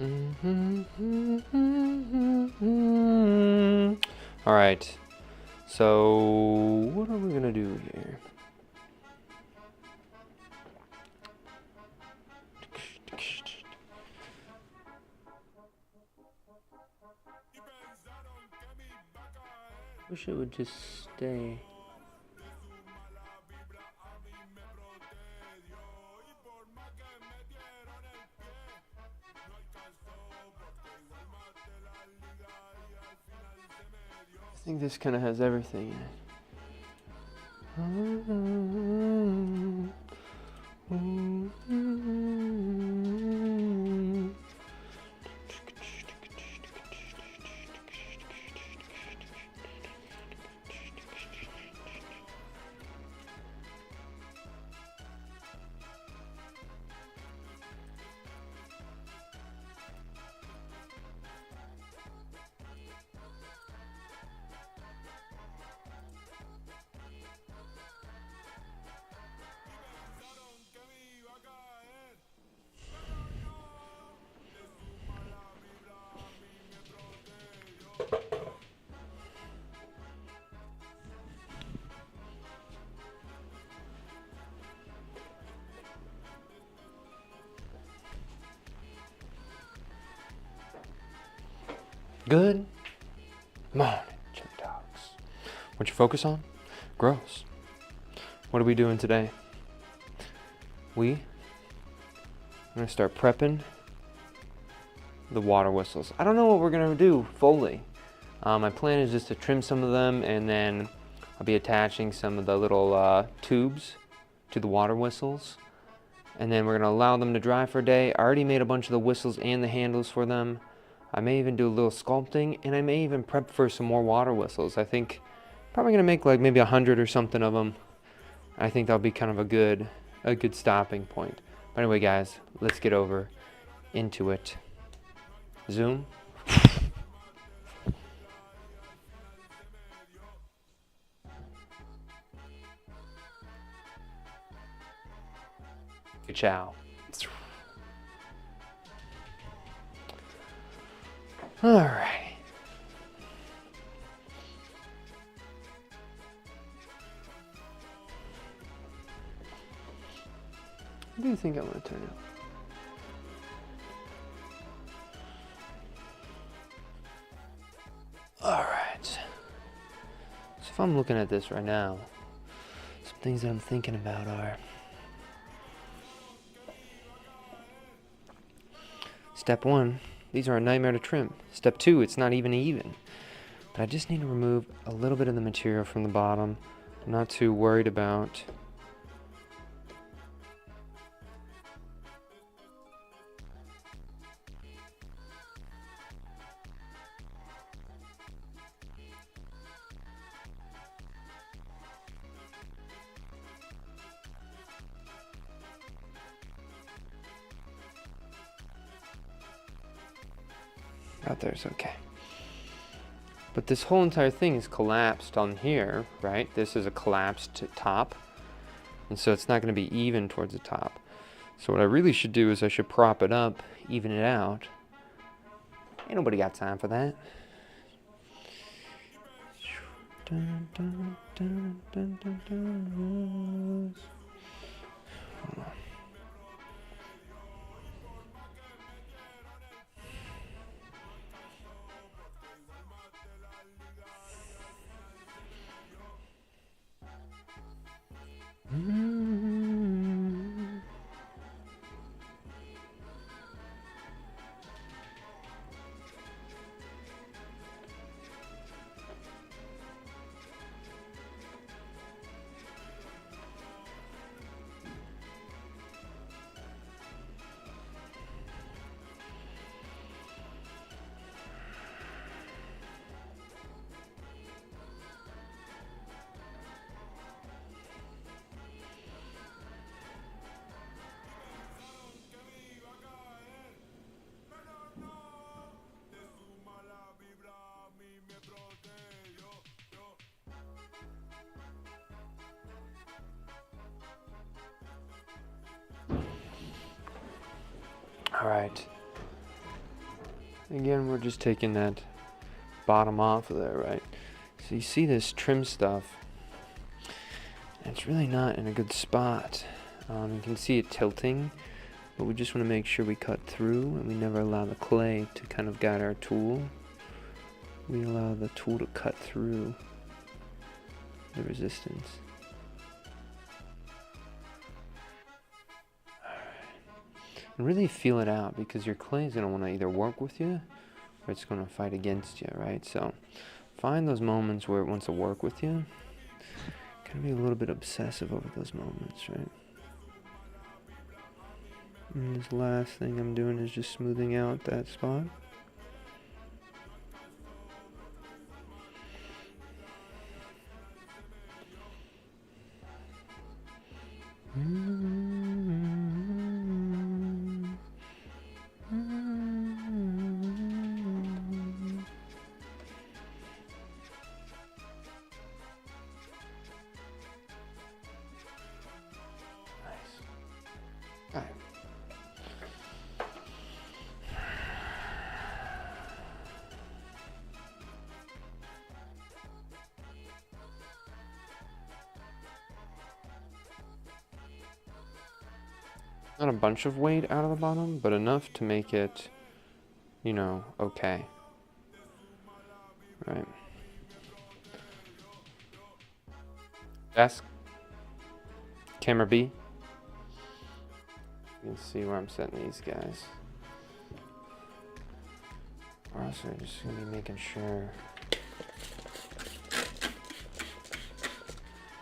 All right. So what are we gonna do here? Wish it would just stay. I think this kind of has everything in it. Good morning, chili dogs. What you focus on? Gross. What are we doing today? I'm gonna start prepping the water whistles. I don't know what we're gonna do fully. My plan is just to trim some of them, and then I'll be attaching some of the little tubes to the water whistles. And then we're gonna allow them to dry for a day. I already made a bunch of the whistles and the handles for them. I may even do a little sculpting, and I may even prep for some more water whistles. I think probably gonna make like maybe 100 or something of them. I think that'll be kind of a good stopping point. But anyway, guys, let's get over into it. Zoom. Ciao. All right. What do you think I'm going to turn out? All right. So if I'm looking at this right now, some things that I'm thinking about are step 1, these are a nightmare to trim. Step 2, it's not even. But I just need to remove a little bit of the material from the bottom. I'm not too worried about out there is okay. But this whole entire thing is collapsed on here, right? This is a collapsed top. And so it's not going to be even towards the top. So what I really should do is I should prop it up, even it out. Ain't nobody got time for that. Dun, dun, dun, dun, dun, dun. Hold on. All right. Again, we're just taking that bottom off of there, right? So you see this trim stuff, and it's really not in a good spot. You can see it tilting, but we just want to make sure we cut through and we never allow the clay to kind of guide our tool. We allow the tool to cut through the resistance. And really feel it out, because your clay is going to want to either work with you or it's going to fight against you, right? So find those moments where it wants to work with you. Kind of be a little bit obsessive over those moments, right? And this last thing I'm doing is just smoothing out that spot. All right. Not a bunch of weight out of the bottom, but enough to make it, you know, okay. Right. Desk. Camera B. You can see where I'm setting these guys. We're also just going to be making sure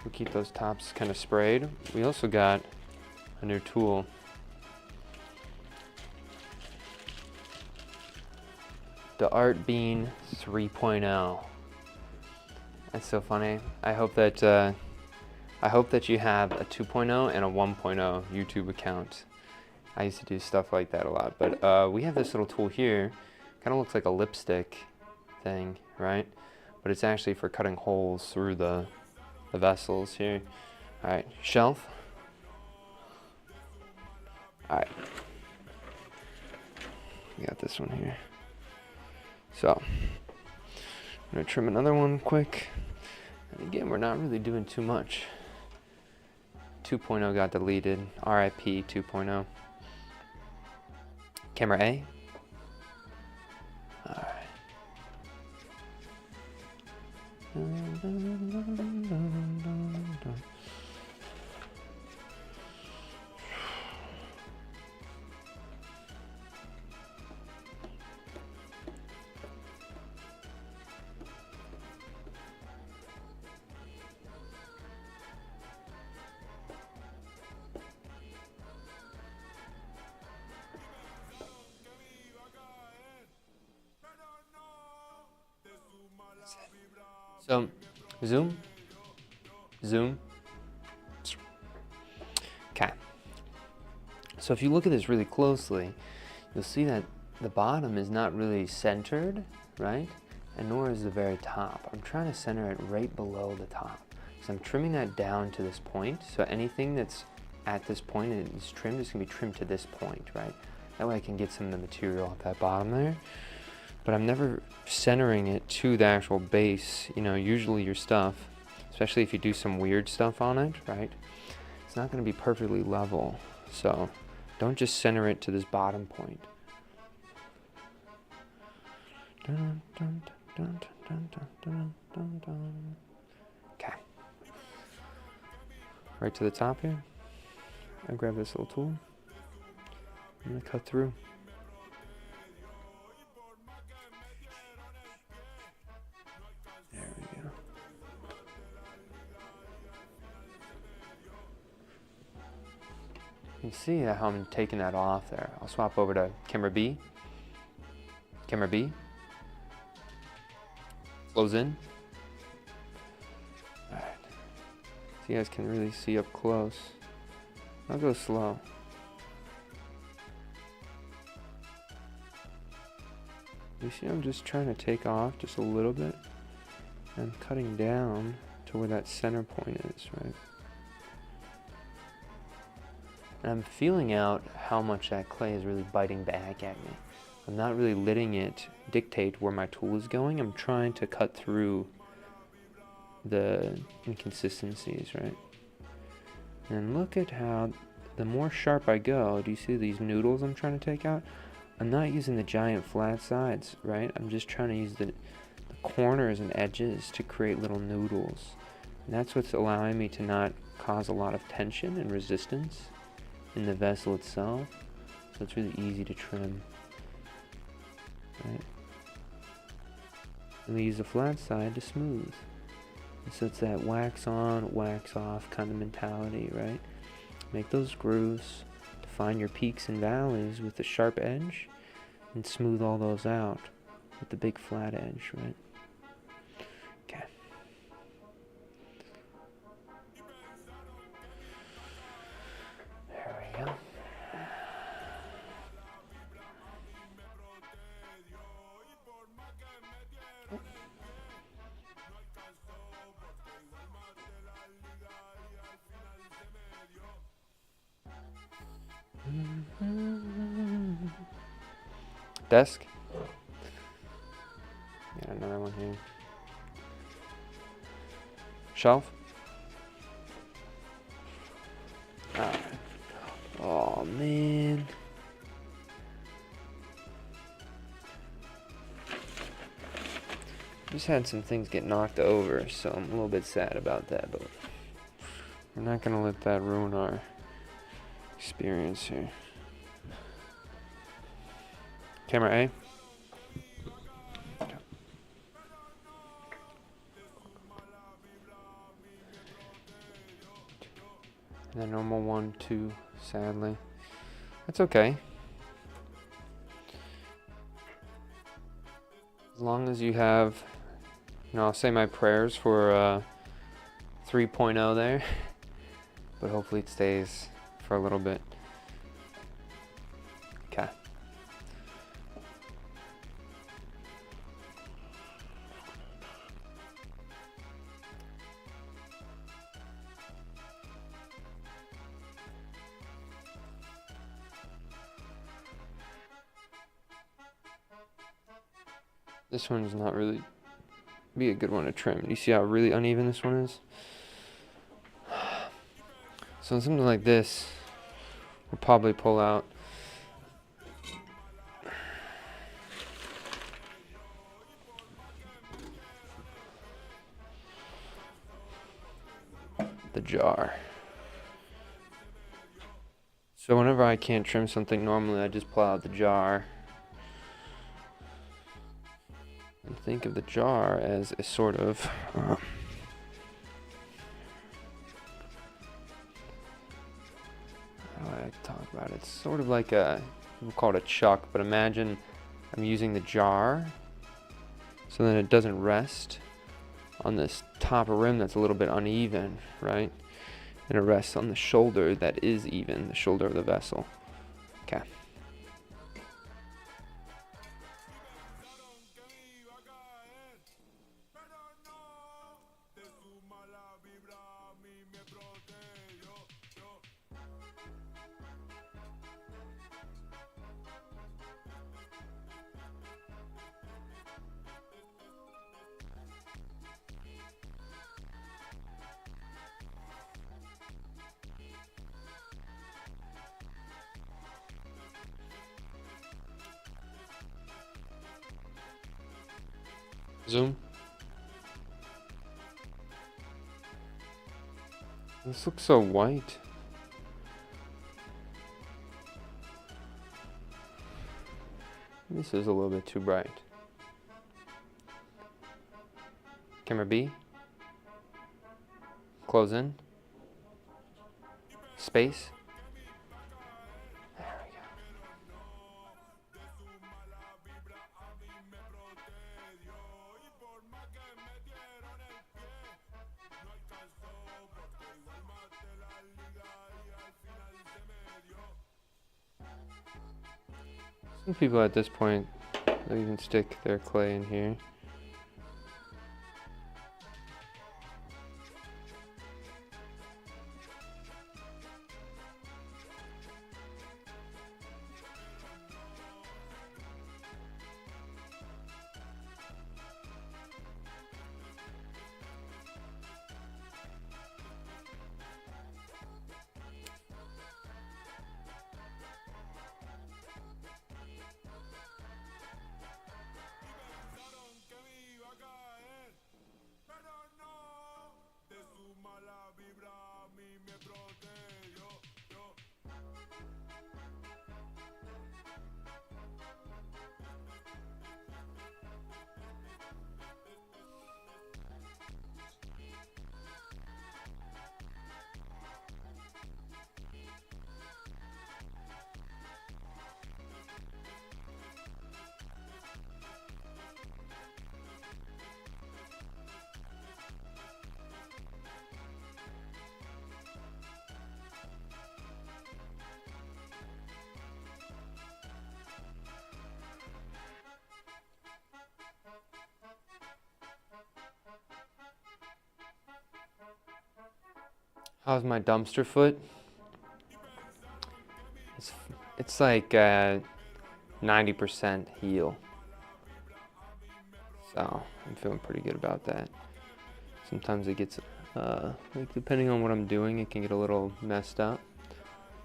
we keep those tops kind of sprayed. We also got a new tool. The Art Bean 3.0. That's so funny. I hope that you have a 2.0 and a 1.0 YouTube account. I used to do stuff like that a lot, but we have this little tool here. Kind of looks like a lipstick thing, right? But it's actually for cutting holes through the vessels here. All right, shelf. All right, we got this one here. So I'm gonna trim another one quick. And again, we're not really doing too much. 2.0 got deleted. RIP 2.0. Camera A. All right. So, zoom, zoom. Okay. So if you look at this really closely, you'll see that the bottom is not really centered, right? And nor is the very top. I'm trying to center it right below the top. So I'm trimming that down to this point. So anything that's at this point and is trimmed is going to be trimmed to this point, right? That way I can get some of the material off that bottom there. But I'm never centering it to the actual base. You know, usually your stuff, especially if you do some weird stuff on it, right? It's not going to be perfectly level. So don't just center it to this bottom point. Okay. Right to the top here. I grab this little tool. I'm going to cut through. There we go. You can see how I'm taking that off there. I'll swap over to camera B. Camera B. Flows in. Alright. So you guys can really see up close. I'll go slow. You see I'm just trying to take off just a little bit. And I'm cutting down to where that center point is, right? And I'm feeling out how much that clay is really biting back at me. I'm not really letting it dictate where my tool is going. I'm trying to cut through the inconsistencies, right? And look at how the more sharp I go, do you see these noodles I'm trying to take out? I'm not using the giant flat sides, right? I'm just trying to use the corners and edges to create little noodles. And that's what's allowing me to not cause a lot of tension and resistance in the vessel itself. So it's really easy to trim, right? And we use the flat side to smooth. And so it's that wax on, wax off kind of mentality, right? Make those grooves, define your peaks and valleys with the sharp edge, and smooth all those out with the big flat edge, right? Okay. There we go. Desk. Got another one here. Shelf. Alright. Oh man. Just had some things get knocked over, so I'm a little bit sad about that, but we're not gonna let that ruin our experience here. Camera A. And the normal 1, 2, sadly. That's okay. As long as you have, I'll say my prayers for 3.0 there, but hopefully it stays for a little bit. Okay. This one's not really be a good one to trim. You see how really uneven this one is? So something like this, we'll probably pull out the jar. So whenever I can't trim something normally, I just pull out the jar. And think of the jar as a sort of how do I talk about it? It's sort of like a, we'll call it a chuck, but imagine I'm using the jar so that it doesn't rest on this top rim that's a little bit uneven, right? And it rests on the shoulder that is even, the shoulder of the vessel. Okay. Zoom. This looks so white. This is a little bit too bright. Camera B. Close in. Space. There we go. Some people at this point, they'll even stick their clay in here. How's my dumpster foot? It's like 90% heal. So I'm feeling pretty good about that. Sometimes it gets, like depending on what I'm doing, it can get a little messed up.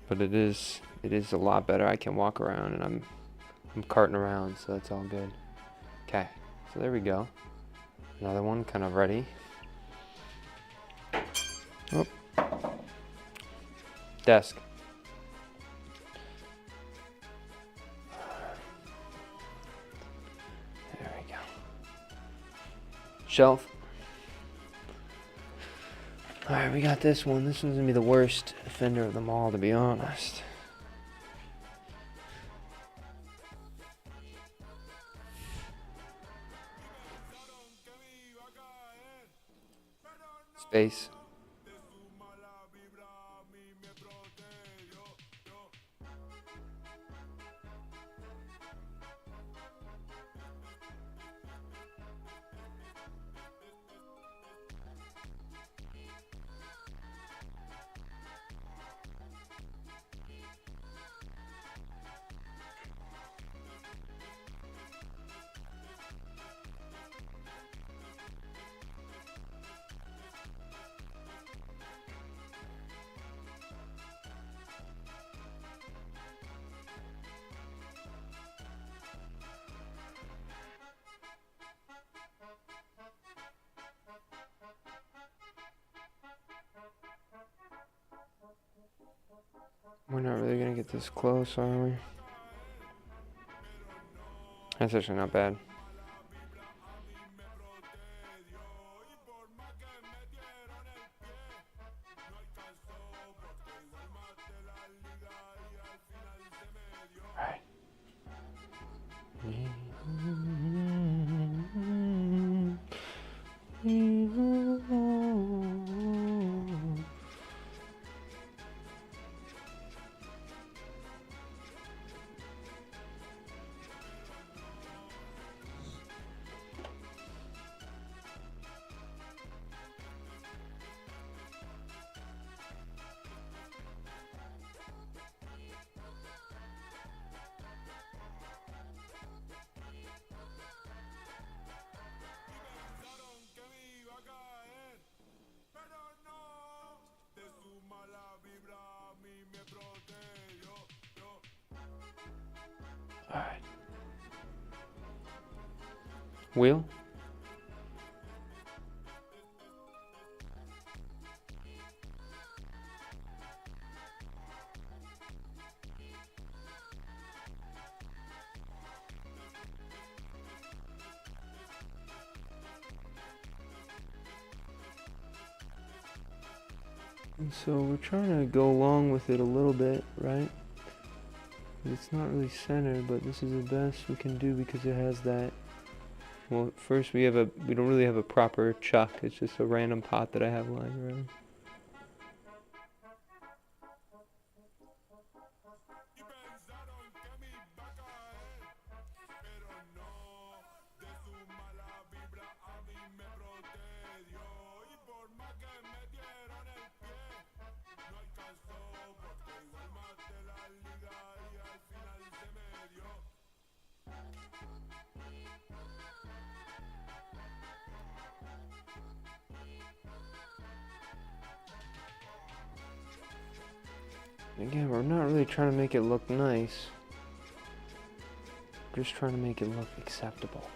But it is a lot better. I can walk around and I'm carting around, so that's all good. Okay, so there we go. Another one kind of ready. Oh. Desk. There we go. Shelf. Alright, we got this one. This one's gonna be the worst offender of them all, to be honest. Space. We're not really gonna get this close, are we? That's actually not bad. Alright. Alright. Wheel. And so we're trying to go along with it a little bit, right? It's not really centered, but this is the best we can do because it has that. Well, first we don't really have a proper chuck. It's just a random pot that I have lying around. Again, we're not really trying to make it look nice. We're just trying to make it look acceptable.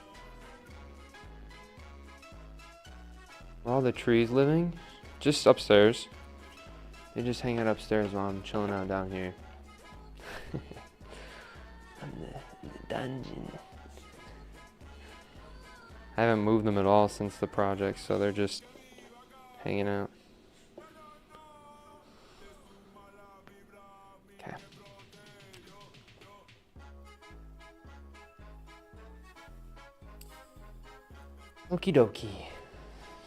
Where all the trees living? Just upstairs. They just hang out upstairs while I'm chilling out down here. I'm in the dungeon. I haven't moved them at all since the project, so they're just hanging out. Okay. Okie dokie.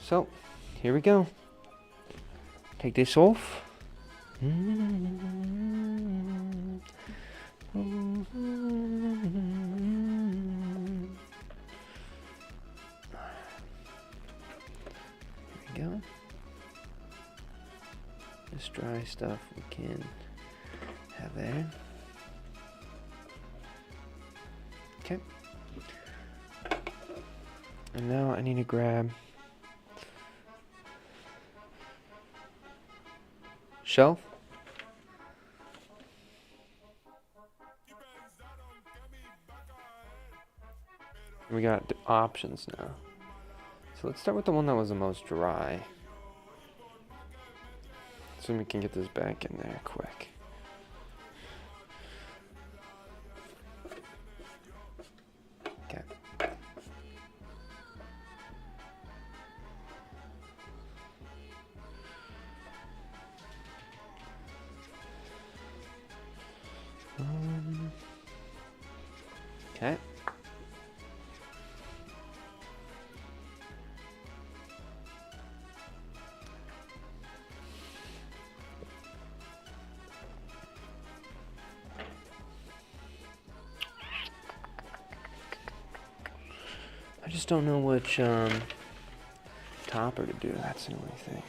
So, here we go. Take this off. Go. this dry stuff we can have there. Okay. And now I need to grab shelf. We got the options now. So let's start with the one that was the most dry. So we can get this back in there quick. Okay. Okay. I just don't know which topper to do. That's the only thing.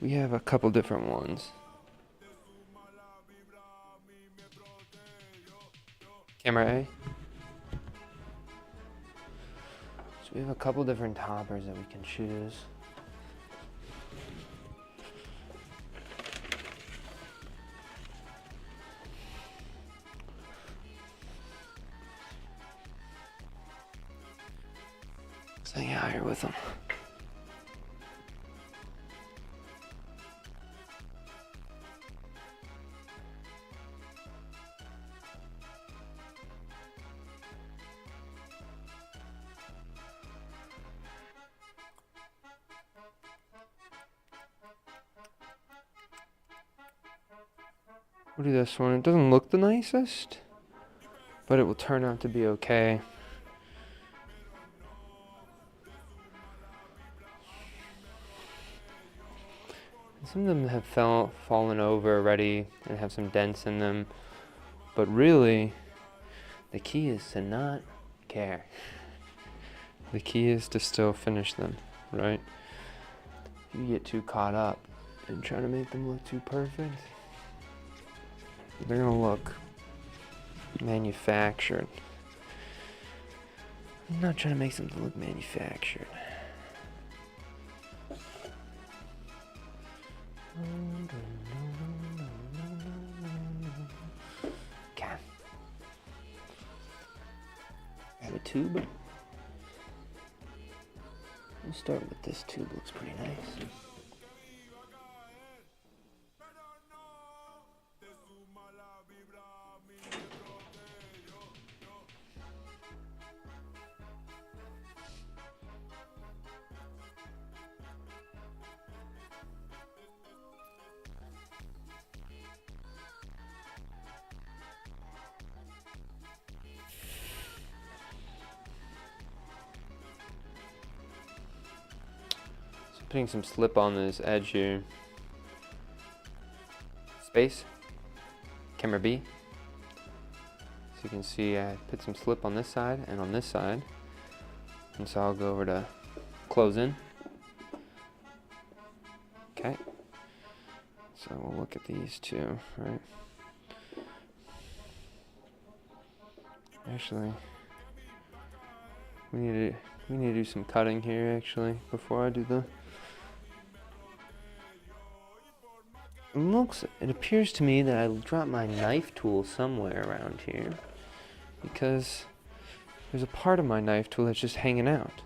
We have a couple different ones. Camera A. So we have a couple different toppers that we can choose. So hang out here with them. We'll do this one. It doesn't look the nicest, but it will turn out to be okay. Some of them have fallen over already and have some dents in them, but really, the key is to not care. The key is to still finish them, right? If you get too caught up in trying to make them look too perfect, they're gonna look manufactured. I'm not trying to make something look manufactured. Okay. I have a tube. We'll start with this tube. Looks pretty nice. Putting some slip on this edge here. Space. Camera B. So you can see I put some slip on this side and on this side. And so I'll go over to close in. Okay. So we'll look at these two, right? Actually, we need to do some cutting here actually before I do the. It appears to me that I dropped my knife tool somewhere around here because there's a part of my knife tool that's just hanging out.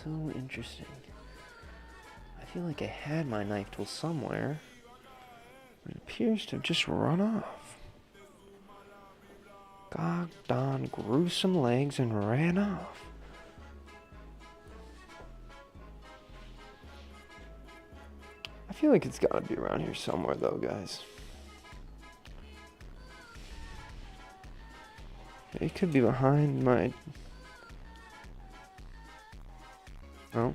So interesting. I feel like I had my knife tool somewhere, but it appears to have just run off. God darn, grew some legs and ran off. I feel like it's gotta be around here somewhere though, guys. It could be behind my... Oh.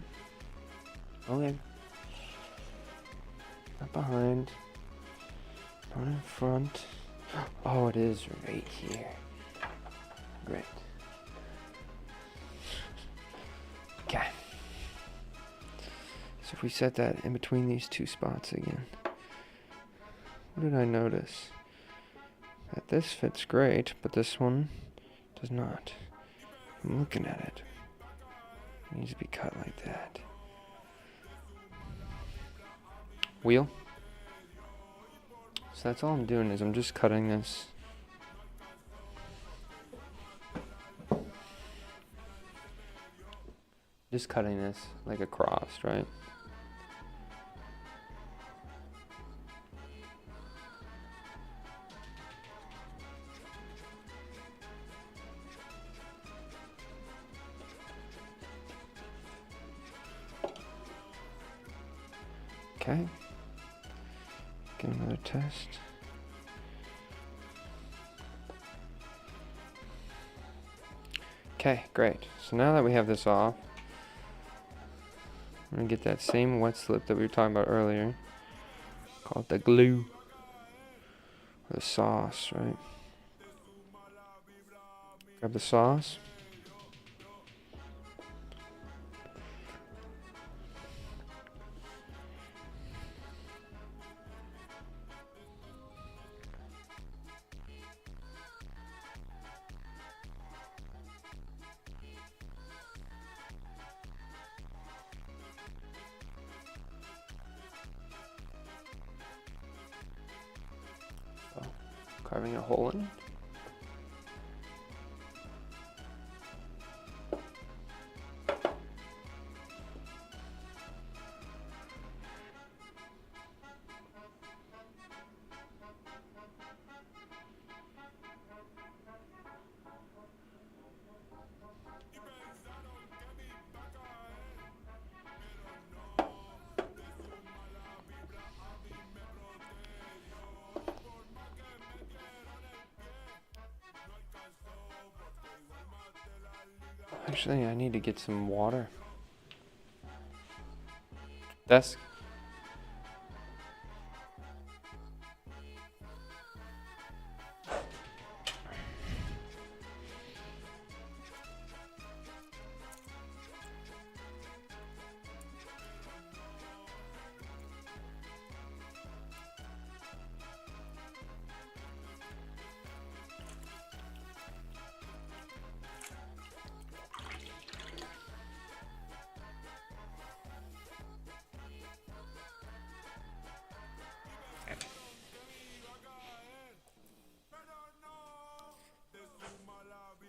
Okay. Not behind. Not in front. Oh, it is right here. Great. Okay. So if we set that in between these two spots again. What did I notice? That this fits great, but this one does not. I'm looking at it. It needs to be cut like that. Wheel. So that's all I'm doing is I'm just cutting this. Just cutting this like across, right? Okay. Give another test. Okay, great. So now that we have this off, we're gonna get that same wet slip that we were talking about earlier. Call it the glue. Or the sauce, right? Grab the sauce. Carving a hole in it. Actually, I need to get some water. Desk.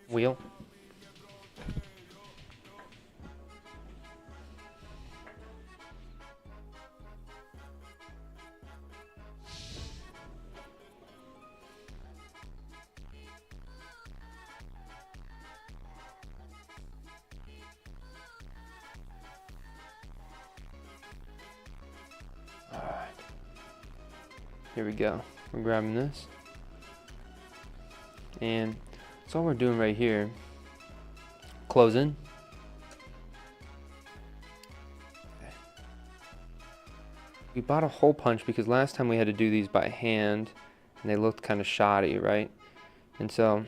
Wheel. All right. Here we go. We're grabbing this. And that's all we're doing right here. Closing. We bought a hole punch because last time we had to do these by hand and they looked kind of shoddy, right? And so,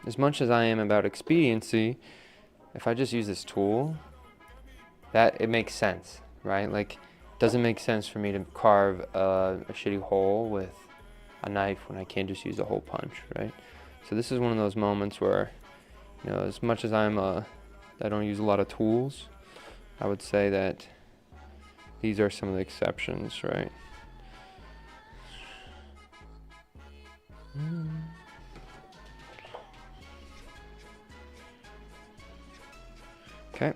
as much as I am about expediency, if I just use this tool, that it makes sense, right? Like, it doesn't make sense for me to carve a shitty hole with a knife when I can't just use a hole punch, right? So this is one of those moments where, you know, as much as I don't use a lot of tools, I would say that these are some of the exceptions, right? Okay.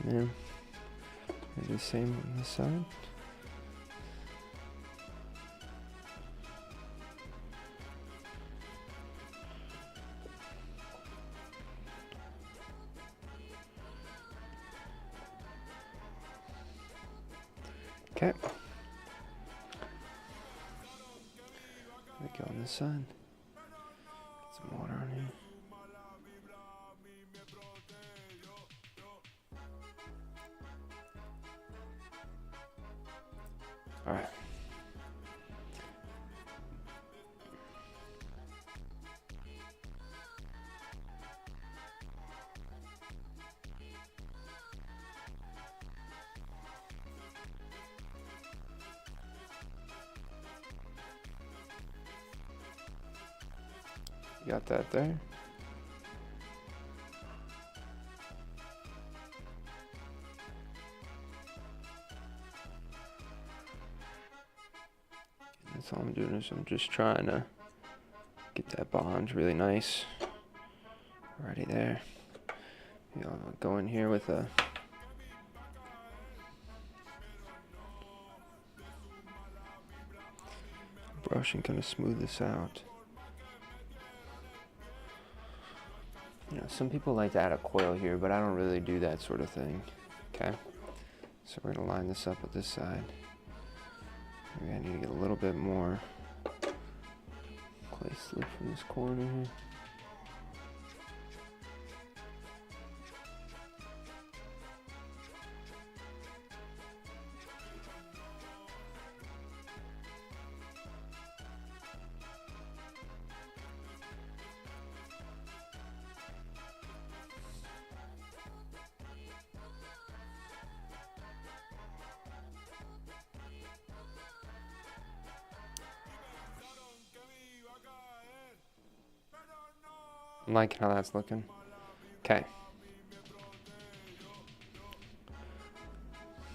And then do the same on this side. Okay. We go on this side. Get some water on here. All right. Got that there. That's all I'm doing is I'm just trying to get that bond really nice. Already there. I'll go in here with a brush and kind of smooth this out. You know, some people like to add a coil here, but I don't really do that sort of thing. Okay, so we're gonna line this up with this side. Maybe I need to get a little bit more clay slip from this corner here. I'm liking how that's looking. Okay.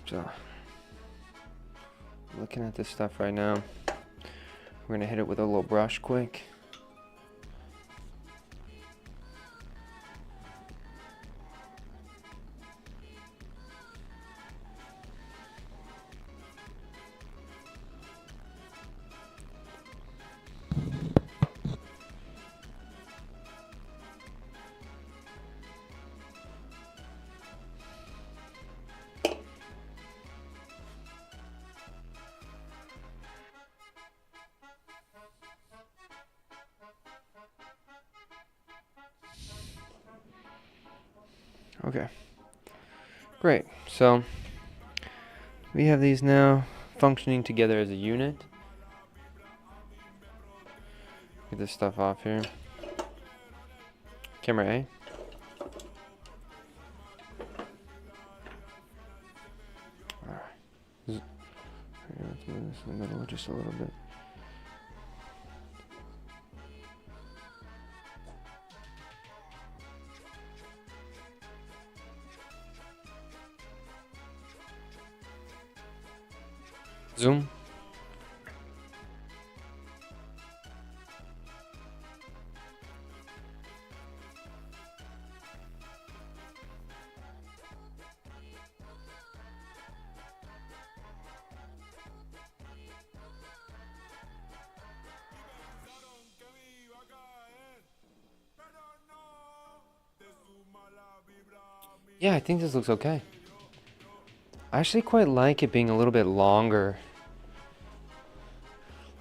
So, looking at this stuff right now. We're gonna hit it with a little brush quick. Okay, great. So we have these now functioning together as a unit. Get this stuff off here. Camera A. Alright. Let's move this in the middle just a little bit. Zoom. Yeah, I think this looks okay. I actually quite like it being a little bit longer.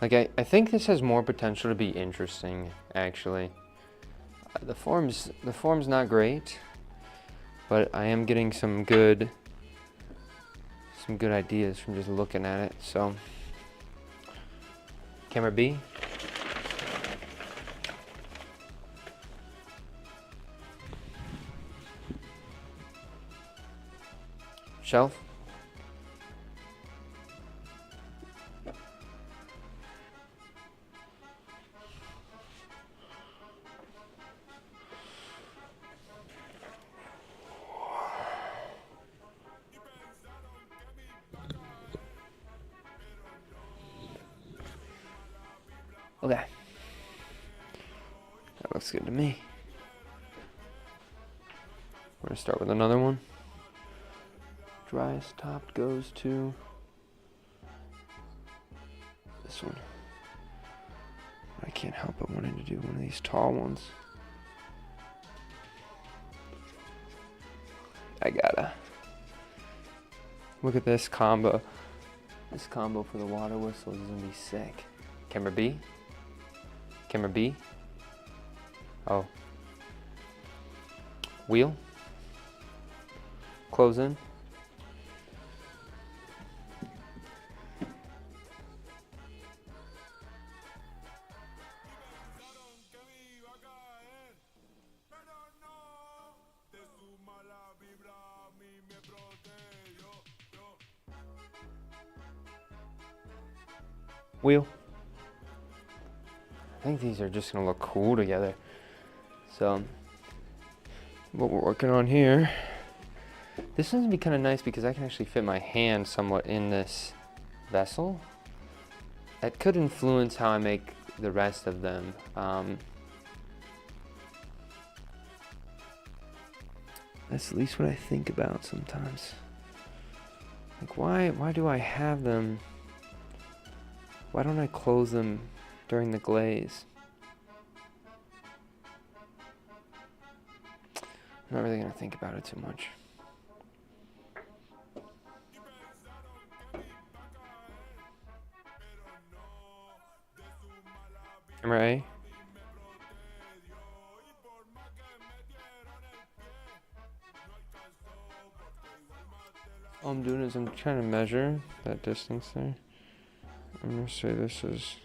Like, I think this has more potential to be interesting, actually. The form's not great, but I am getting some good ideas from just looking at it. So, camera B. Shelf. Okay. That looks good to me. We're gonna start with another one. Driest top goes to this one. I can't help but wanting to do one of these tall ones. I gotta look at this combo. This combo for the water whistles is gonna be sick. Camera B. Camera B. Oh. Wheel. Close in. Wheel. I think these are just gonna look cool together. So, what we're working on here, this one's gonna be kind of nice because I can actually fit my hand somewhat in this vessel. That could influence how I make the rest of them. That's at least what I think about sometimes. Like, why do I have them? Why don't I close them during the glaze? I'm not really gonna think about it too much. Camera A. All I'm doing is I'm trying to measure that distance there. I'm gonna say this is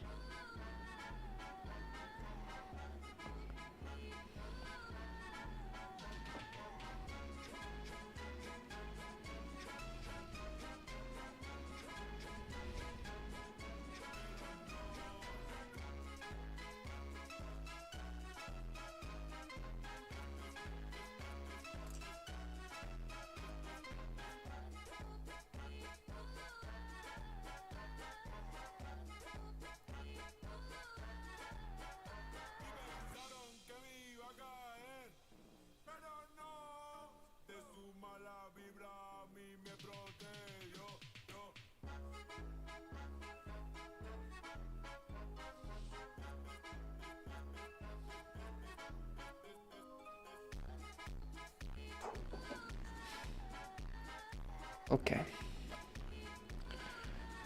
okay.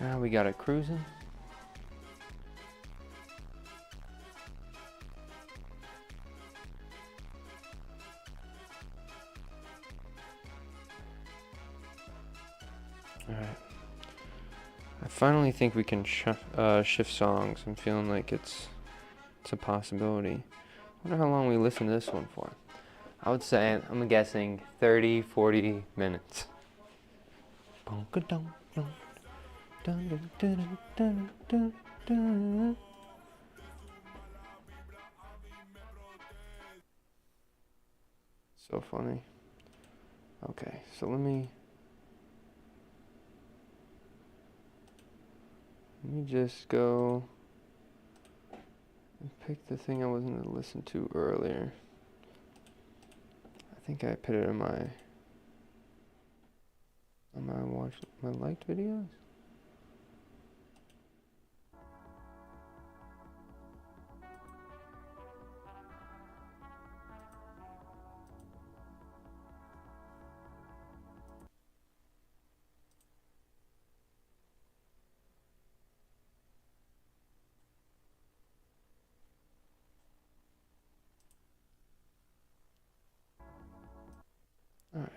Now we got it cruising. All right. I finally think we can shift songs. I'm feeling like it's a possibility. I wonder how long we listen to this one for. I would say, I'm guessing 30, 40 minutes. So funny. Okay, so let me just go and pick the thing I wasn't gonna listen to earlier. I think I put it in my my liked videos. All right.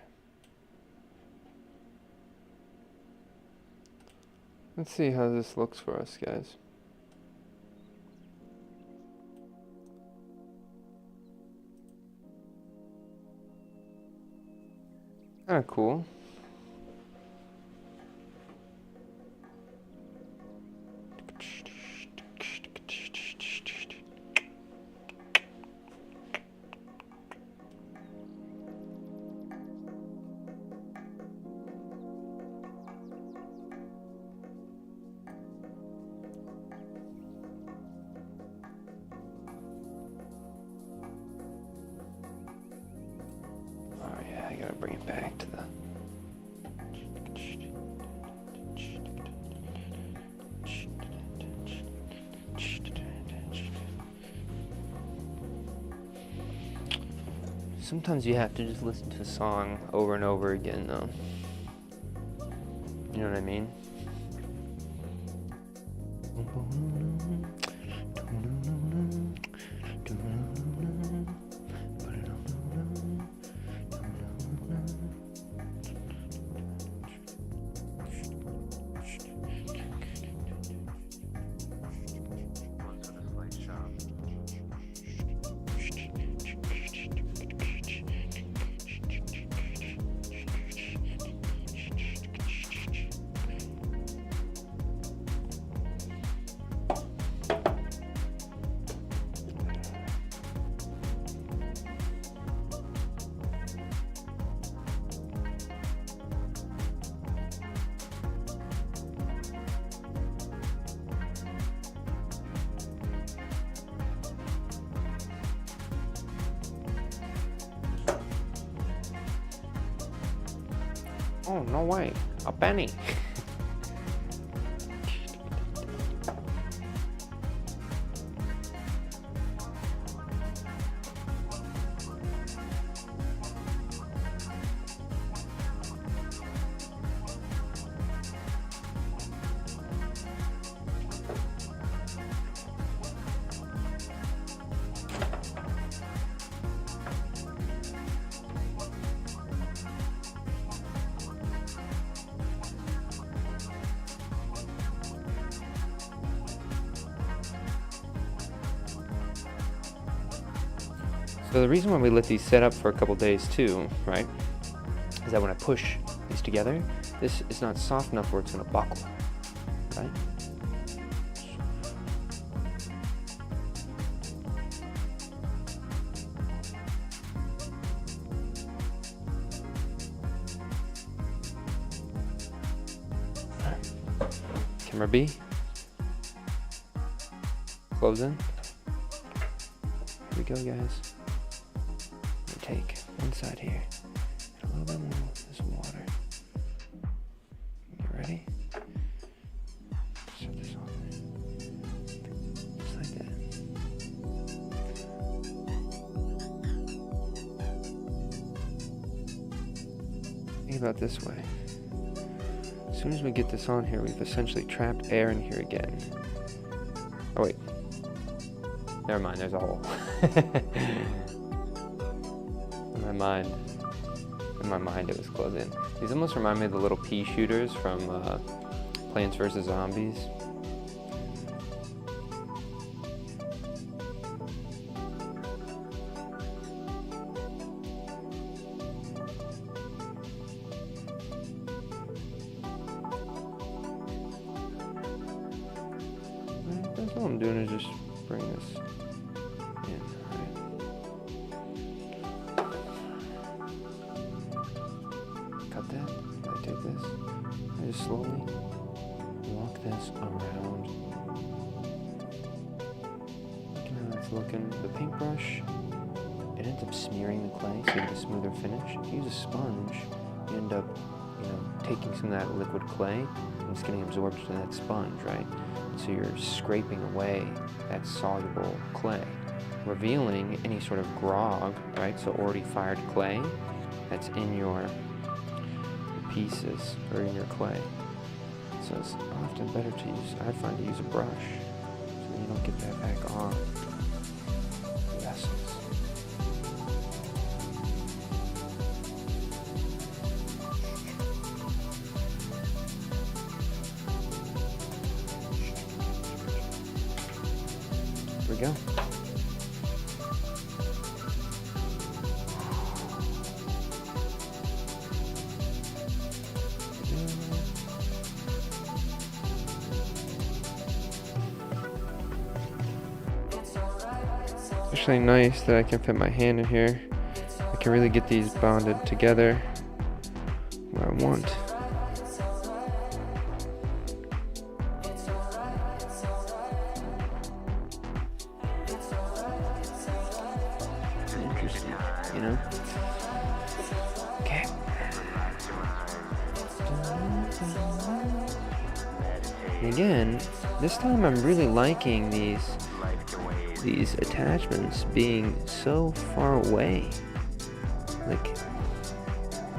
Let's see how this looks for us, guys. Kind of cool. Oh yeah, I gotta bring it back to the. Sometimes you have to just listen to a song over and over again, though. You know what I mean? Oh, no way. A penny. So the reason why we let these set up for a couple days too, right, is that when I push these together, this is not soft enough where it's going to buckle, right? Camera B, close in. Here we go, guys. Take one side here, and a little bit more of this water. You ready? Set this on there. Just like that. Think about it this way. As soon as we get this on here, we've essentially trapped air in here again. Oh wait. Never mind, there's a hole. In my mind it was closed in. These almost remind me of the little pea shooters from Plants vs. Zombies. That's all I'm doing is just bring this in. Cut that. I take this. I just slowly walk this around. Look at how it's looking. The paintbrush, it ends up smearing the clay so you get a smoother finish. If you use a sponge, you end up, taking some of that liquid clay and it's getting absorbed into that sponge, right? So you're scraping away that soluble clay, revealing any sort of grog, right? So already fired clay that's in your pieces or in your clay. So it's often better to use, I find, to use a brush so you don't get that back on the essence. Here we go. It's actually nice that I can fit my hand in here. I can really get these bonded together where I want. Interesting, Okay. And again, this time I'm really liking these attachments being so far away. Like,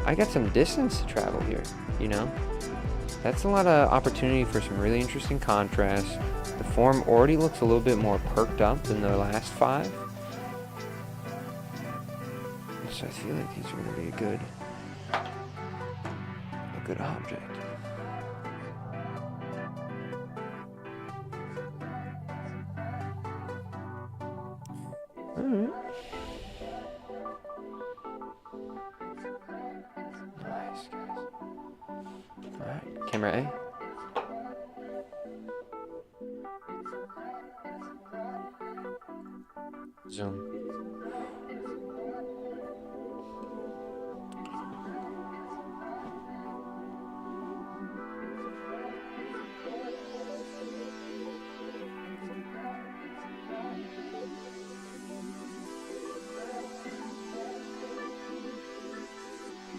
I got some distance to travel here, That's a lot of opportunity for some really interesting contrast. The form already looks a little bit more perked up than the last 5. So I feel like these are going to be a good object. Alright. Nice, guys. Alright, camera A. Zoom.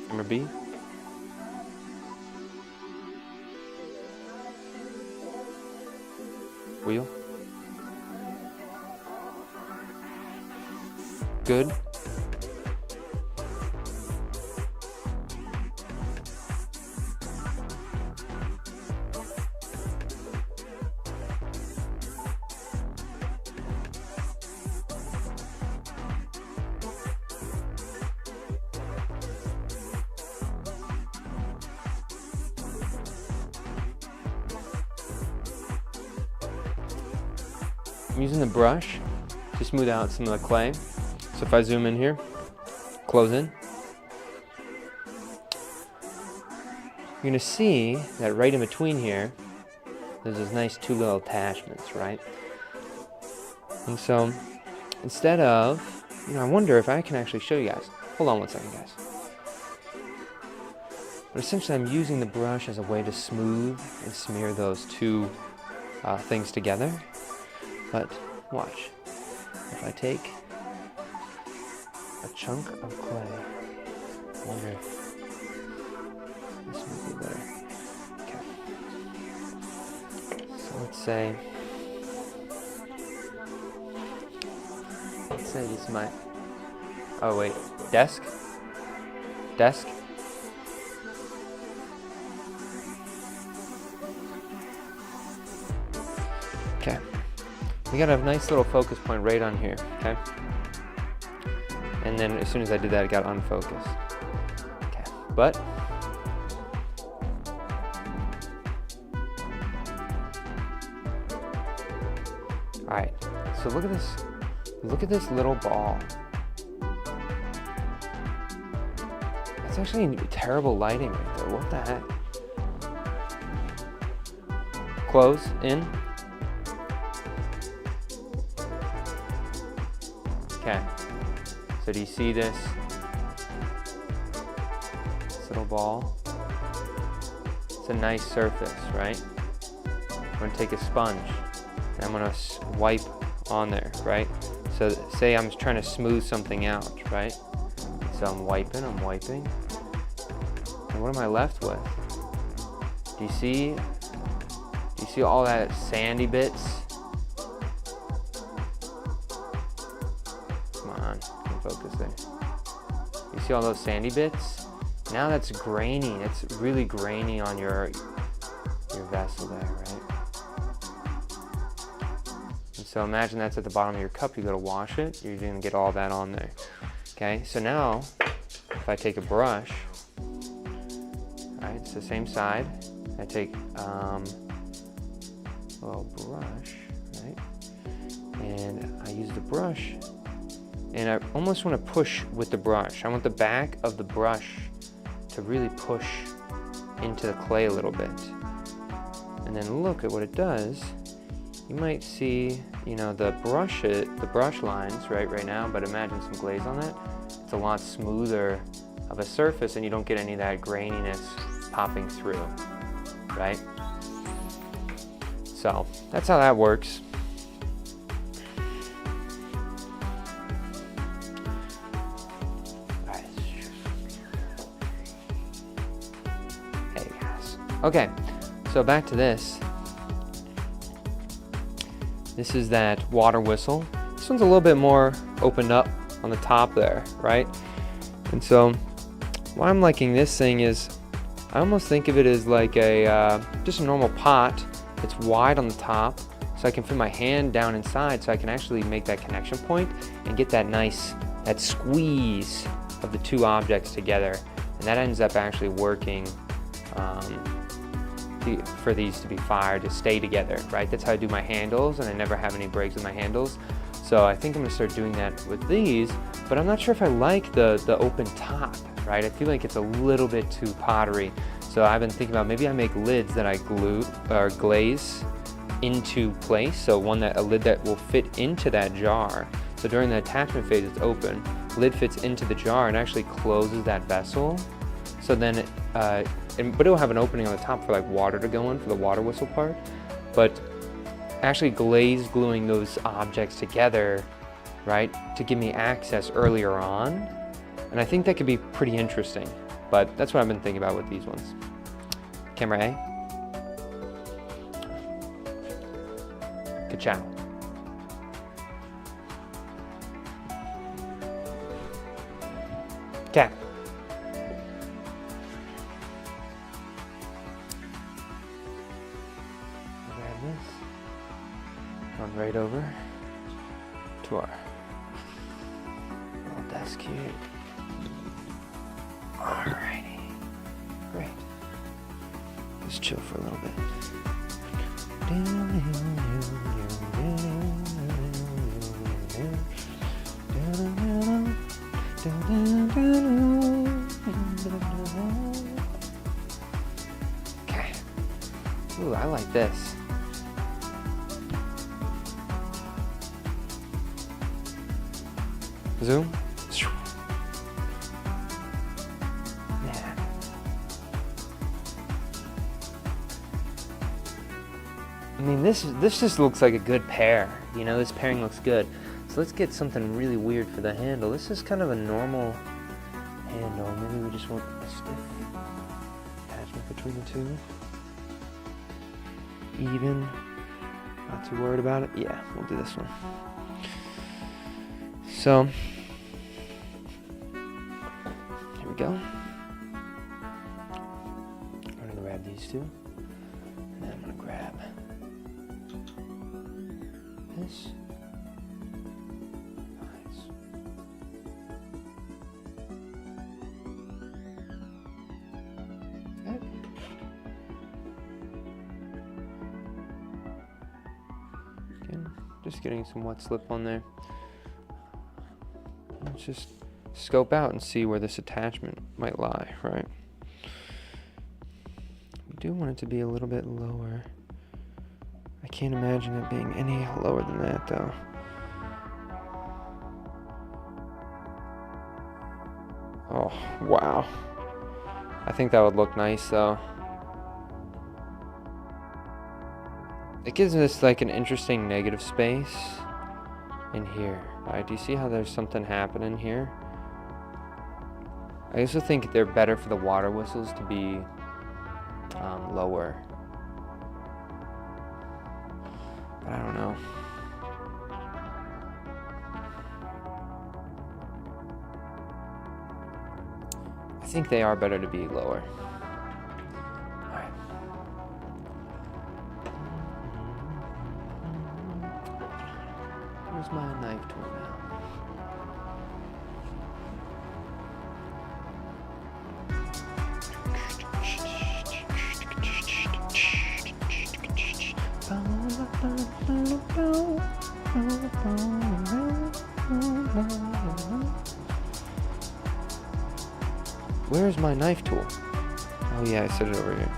Camera B. Wheel. Good. I'm using the brush to smooth out some of the clay. So if I zoom in here, close in, you're gonna see that right in between here, there's this nice 2 little attachments, right? And so instead of, I wonder if I can actually show you guys. Hold on one second, guys. But essentially I'm using the brush as a way to smooth and smear those 2 things together. But watch, if I take a chunk of clay, I wonder if this might be better. Okay. So let's say this might, oh wait, desk? Okay. We got a nice little focus point right on here, okay? And then as soon as I did that, it got unfocused. Okay, but all right, so look at this. Look at this little ball. That's actually terrible lighting right there. What the heck? Close, in. Okay, so do you see this little ball? It's a nice surface, right? I'm gonna take a sponge and I'm gonna wipe on there, right? So say I'm trying to smooth something out, right? So I'm wiping. And what am I left with? Do you see all that sandy bits? Focus there. You see all those sandy bits? Now that's grainy. It's really grainy on your vessel there, right? And so imagine that's at the bottom of your cup. You go to wash it. You're gonna get all that on there. Okay. So now, if I take a brush, right? It's the same side. I take a little brush, right? And I use the brush. And I almost want to push with the brush. I want the back of the brush to really push into the clay a little bit. And then look at what it does. You might see, the brush lines right now, but imagine some glaze on that. It's a lot smoother of a surface and you don't get any of that graininess popping through, right? So that's how that works. Okay, so back to this. This is that water whistle. This one's a little bit more opened up on the top there, right? And so why I'm liking this thing is I almost think of it as like a just a normal pot. It's wide on the top, so I can fit my hand down inside, so I can actually make that connection point and get that that squeeze of the two objects together, and that ends up actually working for these to be fired, to stay together, right? That's how I do my handles, and I never have any breaks with my handles. So I think I'm gonna start doing that with these, but I'm not sure if I like the open top, right? I feel like it's a little bit too pottery. So I've been thinking about maybe I make lids that I glue or glaze into place. So a lid that will fit into that jar. So during the attachment phase, it's open. Lid fits into the jar and actually closes that vessel. So then, but it'll have an opening on the top for like water to go in for the water whistle part. But actually glaze gluing those objects together, right, to give me access earlier on. And I think that could be pretty interesting, but that's what I've been thinking about with these ones. Camera A. Ka-chow. Cat. Grab this. Run right over to our little desk here. Alrighty, great. Just chill for a little bit. Okay. Ooh, I like this. Zoom. Man. I mean, this just looks like a good pair. You know, this pairing looks good. So let's get something really weird for the handle. This is kind of a normal handle. Maybe we just want a stiff attachment between the two. Even. Not too worried about it. Yeah, we'll do this one. So, here we go. I'm gonna grab these two, and then I'm gonna grab this. Nice. Okay. Again, just getting some wet slip on there. Let's just scope out and see where this attachment might lie, right? We do want it to be a little bit lower. I can't imagine it being any lower than that, though. Oh, wow. I think that would look nice, though. It gives us like an interesting negative space in here. Right, do you see how there's something happening here? I also think they're better for the water whistles to be lower. But I don't know. I think they are better to be lower. Alright. Where's my knife tool now? Where's my knife tool? Oh yeah, I set it over here.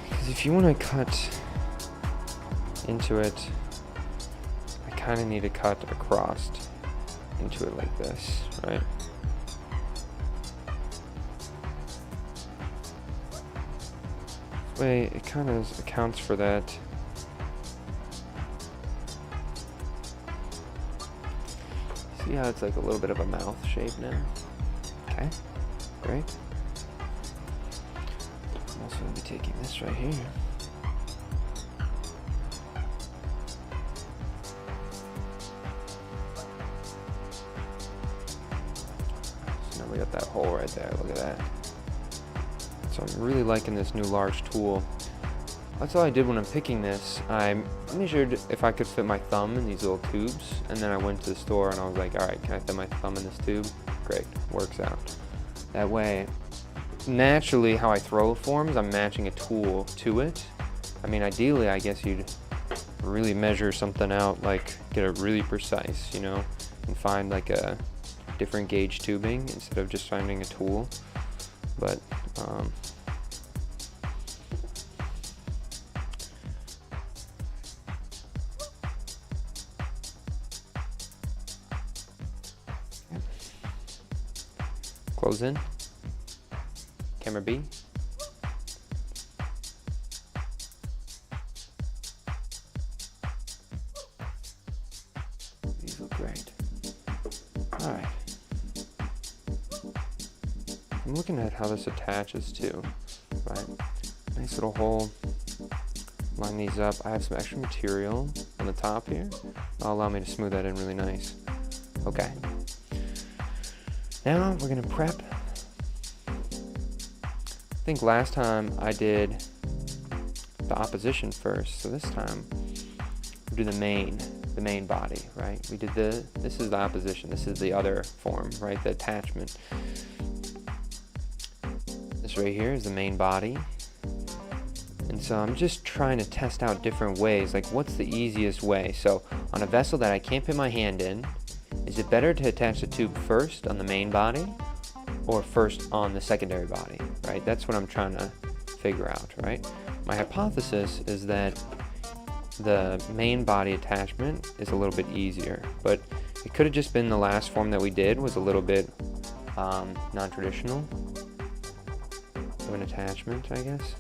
Because if you want to cut into it, I kind of need to cut across into it like this, right? This way it kind of accounts for that. See how it's like a little bit of a mouth shape now? Okay, great. I'm also going to be taking this right here. we got that hole right there, look at that. So I'm really liking this new large tool. That's all I did when I'm picking this. I measured if I could fit my thumb in these little tubes, and then I went to the store and I was like, all right, can I fit my thumb in this tube? Great, works out. That way, naturally how I throw forms, I'm matching a tool to it. I mean, ideally, I guess you'd really measure something out, like get it really precise, you know, and find like a different gauge tubing instead of just finding a tool. But close in, camera B. These look great. All right. I'm looking at how this attaches too, right? Nice little hole. Line these up. I have some extra material on the top here. That'll allow me to smooth that in really nice. Okay. Now we're gonna prep. I think last time I did the opposition first, so this time we'll do the main body, right? We did this is the opposition, this is the other form, right? The attachment. This right here is the main body. And so I'm just trying to test out different ways, like what's the easiest way? So on a vessel that I can't put my hand in, is it better to attach the tube first on the main body or first on the secondary body, right? That's what I'm trying to figure out, right? My hypothesis is that the main body attachment is a little bit easier, but it could have just been the last form that we did was a little bit non-traditional of an attachment, I guess.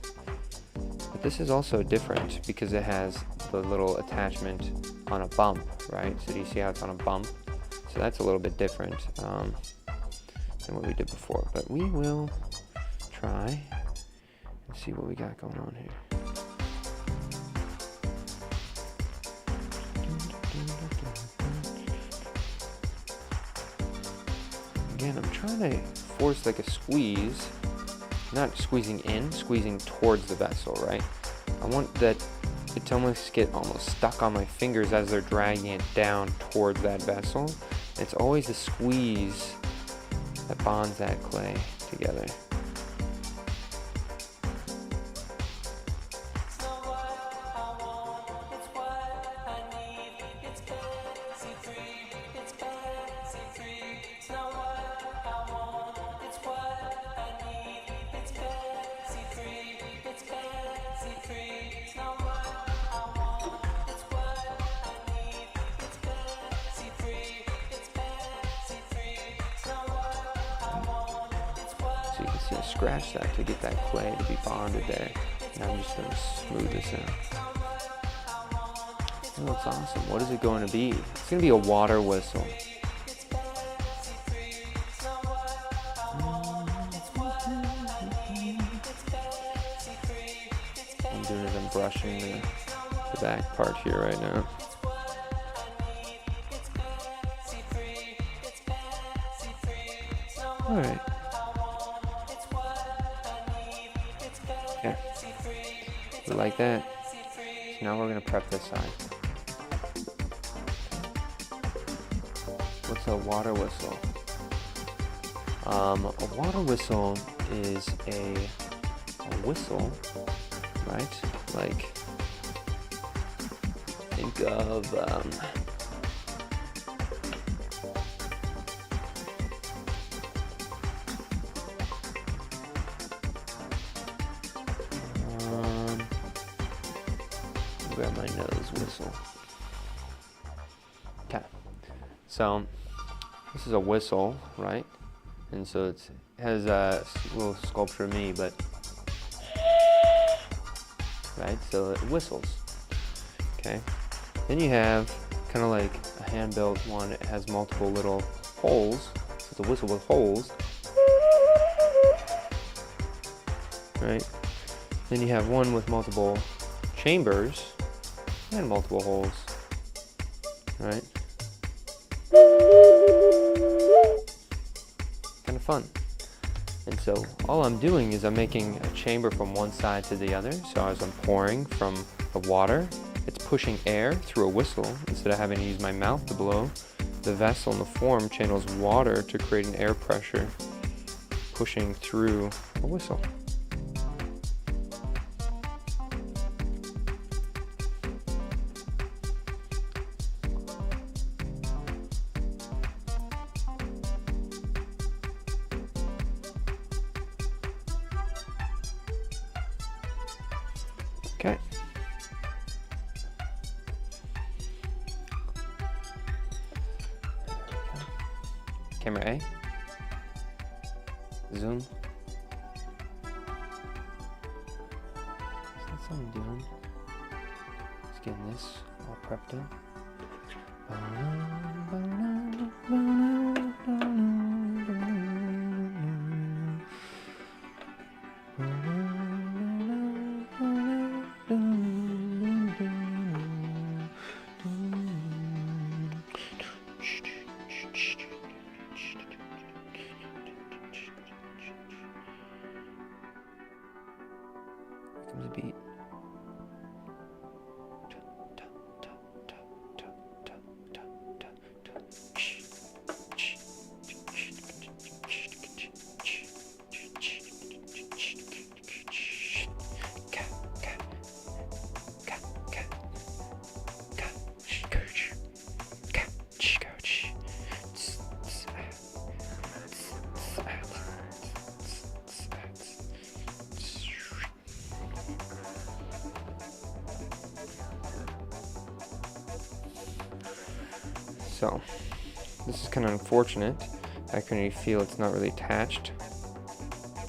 But this is also different because it has the little attachment on a bump, right? So do you see how it's on a bump? So that's a little bit different than what we did before. But we will try and see what we got going on here. Again, I'm trying to force like a squeeze, not squeezing in, squeezing towards the vessel, right? I want that it to almost get stuck on my fingers as they're dragging it down towards that vessel. It's always the squeeze that bonds that clay together. So you can see I scratch that to get that clay to be bonded there. And I'm just going to smooth this out. Oh, that's awesome. What is it going to be? It's going to be a water whistle. I'm doing it, I'm brushing the back part here right now. Alright. Yeah. We like that. So now we're going to prep this side. What's a water whistle? A water whistle is a whistle, right? Like, think of grab my nose whistle. Okay, so this is a whistle, right? And so it has a little sculpture of me, but right, so it whistles. Okay, then you have kind of like a hand-built one. It has multiple little holes. So it's a whistle with holes, right? Then you have one with multiple chambers and multiple holes, right? Kind of fun. And so all I'm doing is I'm making a chamber from one side to the other. So as I'm pouring from the water, it's pushing air through a whistle instead of having to use my mouth to blow. The vessel in the form channels water to create an air pressure pushing through a whistle. Okay. Camera A. Zoom. That's what I'm doing. Just getting this all prepped up. Comes a beat. So, this is kind of unfortunate. I can really feel it's not really attached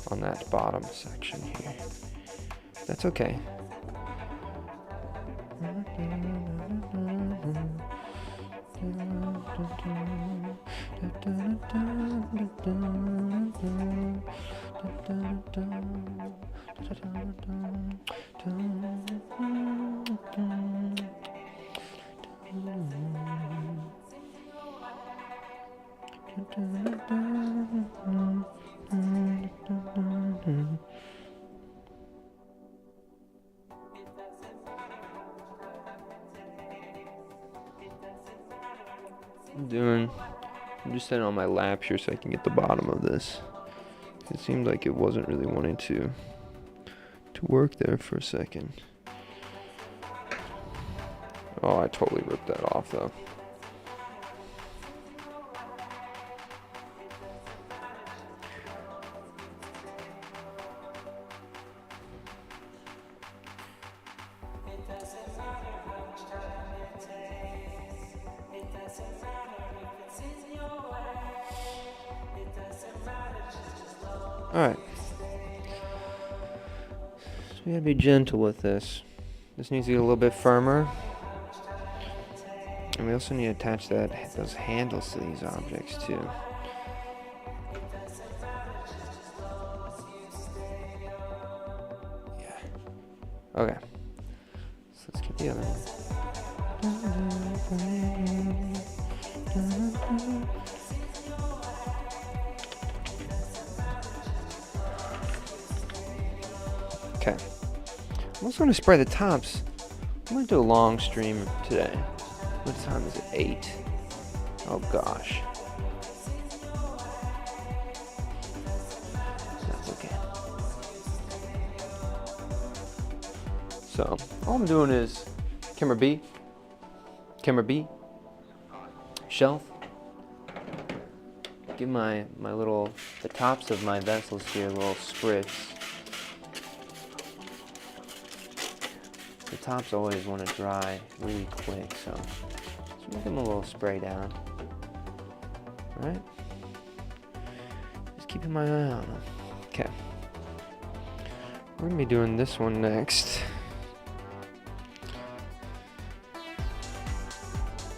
on that bottom section here. That's okay. I'm just sitting on my lap here so I can get the bottom of this. It seemed like it wasn't really wanting to work there for a second. Oh, I totally ripped that off though. Alright, so we gotta be gentle with this. This needs to get a little bit firmer. And we also need to attach those handles to these objects too. Yeah. Okay. So let's get the other one. Okay. I'm also going to spray the tops. I'm going to do a long stream today. What time is it? 8. Oh gosh. That's okay. So, all I'm doing is camera B, shelf. Give my the tops of my vessels here a little spritz. The tops always want to dry really quick, so just give them a little spray down. Alright? Just keeping my eye on them. Okay. We're going to be doing this one next.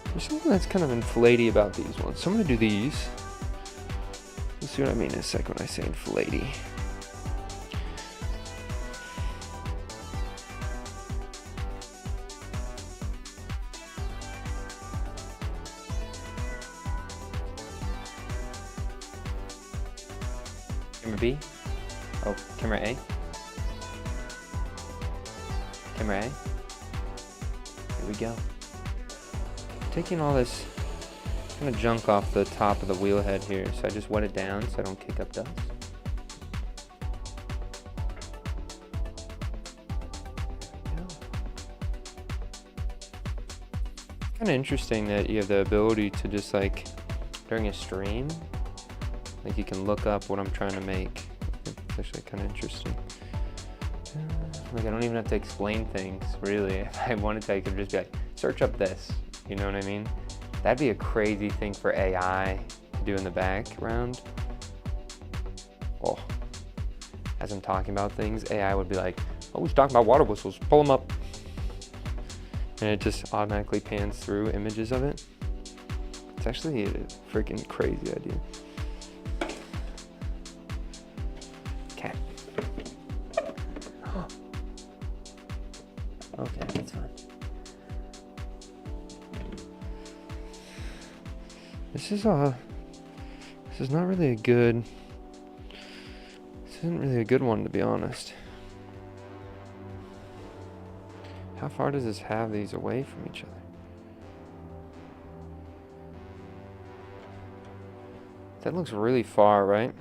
There's something that's kind of inflaty about these ones. So I'm going to do these. You'll see what I mean in a second when I say inflaty. Camera B. Oh, camera A. Camera A. Here we go. Taking all this kind of junk off the top of the wheel head here, so I just wet it down so I don't kick up dust. Kind of interesting that you have the ability to just like during a stream, like you can look up what I'm trying to make. It's actually kind of interesting. Like I don't even have to explain things really. If I wanted to, I could just be like, search up this. You know what I mean? That'd be a crazy thing for AI to do in the background. Oh, as I'm talking about things, AI would be like, oh, he's talking about water whistles, pull them up. And it just automatically pans through images of it. It's actually a freaking crazy idea. Okay. Okay, that's fine. This isn't really a good one, to be honest. How far does this have these away from each other? That looks really far, right?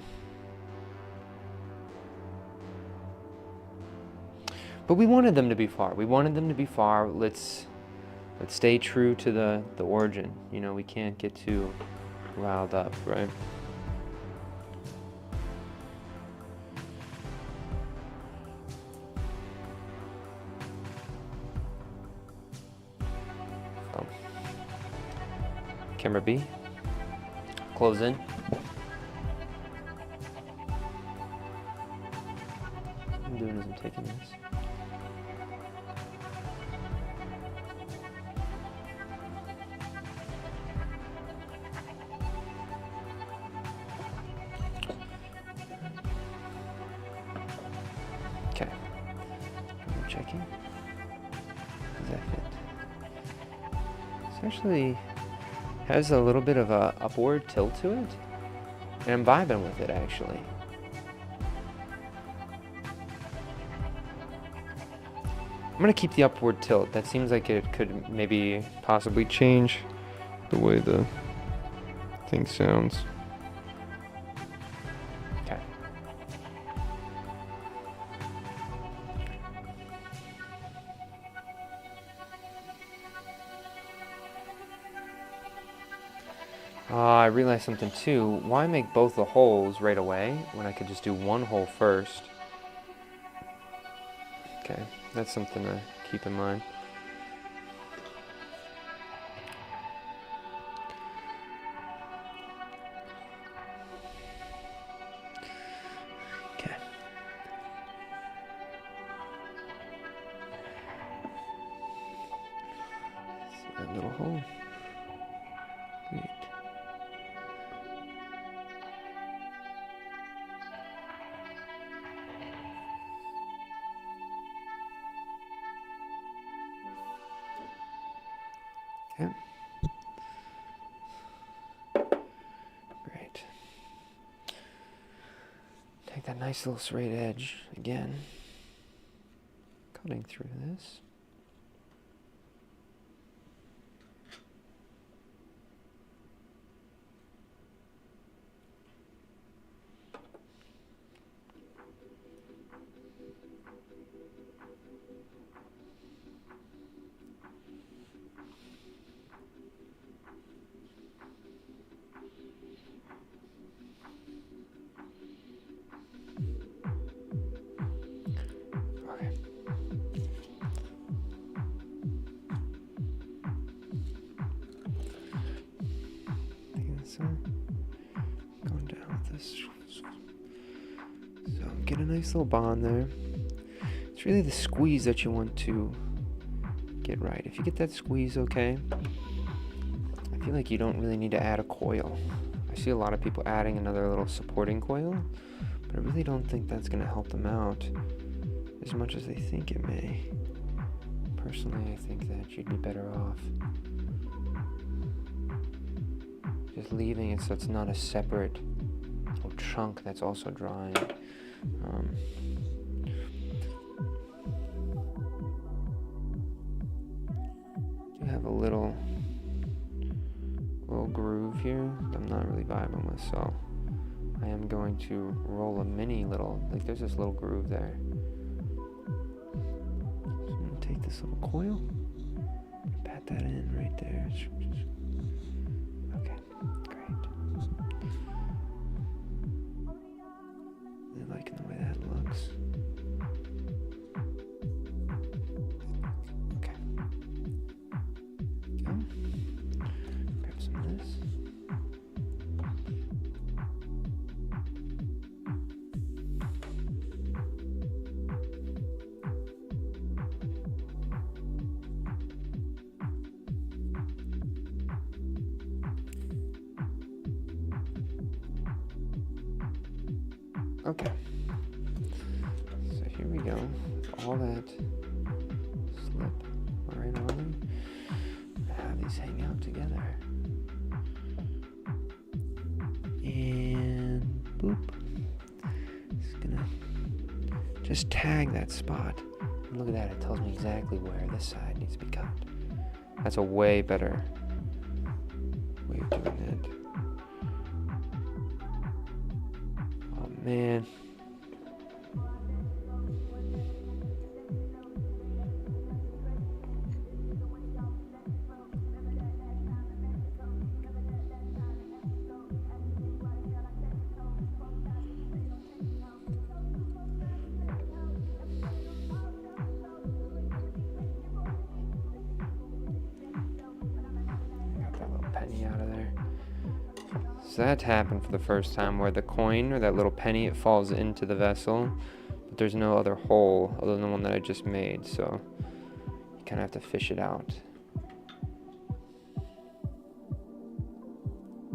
But we wanted them to be far. Let's stay true to the origin. You know, we can't get too riled up, right? So, camera B, close in. What I'm doing is I'm taking this. Okay, I'm checking. Does that fit? This actually has a little bit of a upward tilt to it, and I'm vibing with it actually. I'm gonna keep the upward tilt. That seems like it could maybe possibly change the way the thing sounds. Okay. I realized something too. Why make both the holes right away when I could just do one hole first? Okay, that's something to keep in mind. Okay. See that little hole? Great. Okay. Great. Take that nice little straight edge again, cutting through this. Going down with this. So get a nice little bond there. It's really the squeeze that you want to get right. If you get that squeeze okay, I feel like you don't really need to add a coil. I see a lot of people adding another little supporting coil, but I really don't think that's going to help them out as much as they think it may. Personally, I think that you'd be better off just leaving it so it's not a separate little chunk that's also drying. You have a little groove here that I'm not really vibing with, so I am going to roll a mini little, like there's this little groove there. So I'm gonna take this little coil, pat that in right there. Okay, great. Really liking the way that looks. Okay. Go. Grab some of this. Okay, so here we go, with all that slip right on them. Have these hang out together. And boop. It's gonna just tag that spot. And look at that, it tells me exactly where this side needs to be cut. That's a way better way of doing that. Man. Got that little penny out of there. So that happened for the first time, where the coin or that little penny, it falls into the vessel, but there's no other hole other than the one that I just made, so you kind of have to fish it out.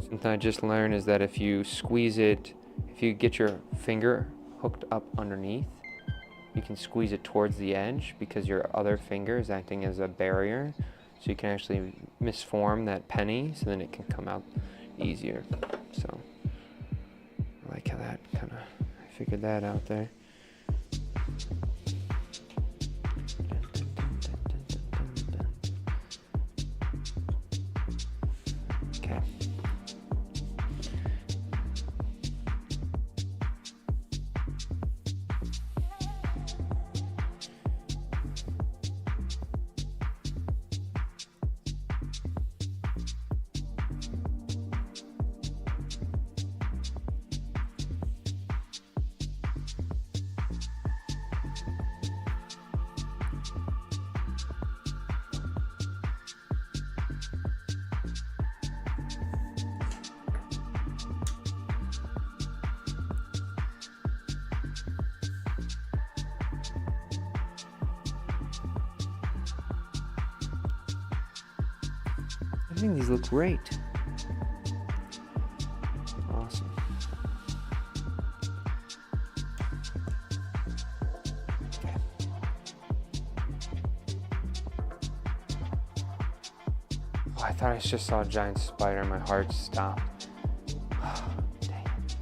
Something I just learned is that if you squeeze it, if you get your finger hooked up underneath, you can squeeze it towards the edge because your other finger is acting as a barrier, so you can actually misform that penny, so then it can come out easier. So I like how that kind of, I figured that out there. Okay. I think these look great. Awesome. Okay. Oh, I thought I just saw a giant spider and my heart stopped. Oh, dang it.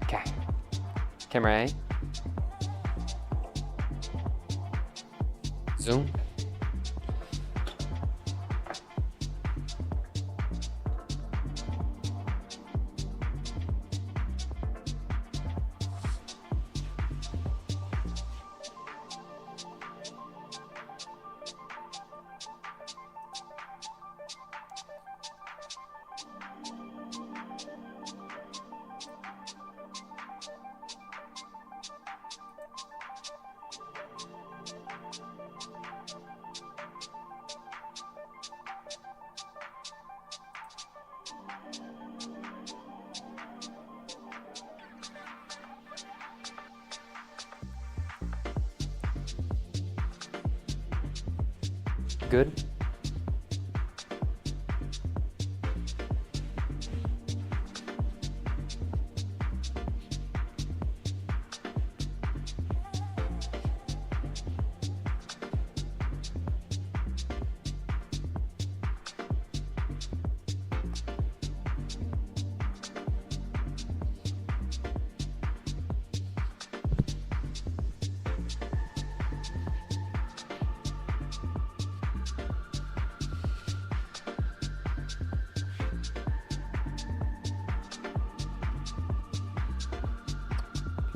Okay. Camera A. Zoom. Good.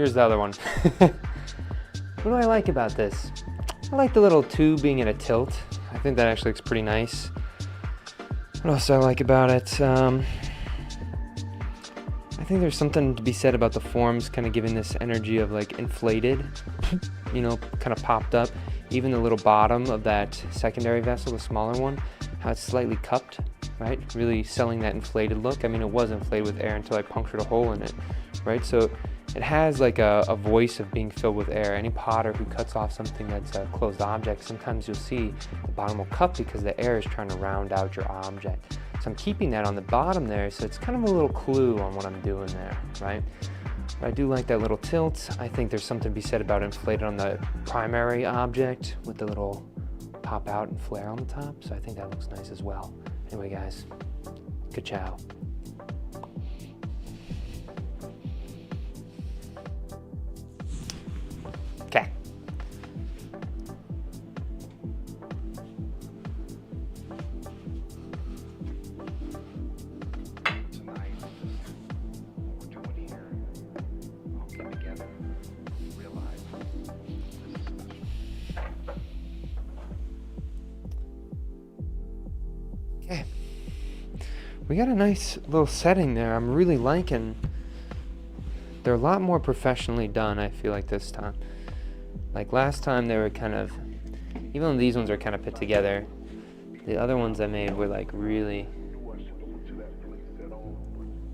here's the other one. What do I like about this? I like the little tube being at a tilt. I think that actually looks pretty nice. What else do I like about it? I think there's something to be said about the forms kind of giving this energy of like inflated, you know, kind of popped up. Even the little bottom of that secondary vessel, the smaller one, how it's slightly cupped, right? Really selling that inflated look. I mean, it was inflated with air until I punctured a hole in it, right? So it has like a voice of being filled with air. Any potter who cuts off something that's a closed object, sometimes you'll see the bottom will cup because the air is trying to round out your object. So I'm keeping that on the bottom there, so it's kind of a little clue on what I'm doing there, right? But I do like that little tilt. I think there's something to be said about inflated on the primary object with the little pop out and flare on the top, so I think that looks nice as well. Anyway guys, good chow. Okay. Okay, we got a nice little setting there. I'm really liking. They're a lot more professionally done, I feel like, this time. Like last time they were kind of, even though these ones are kind of put together, the other ones I made were like really,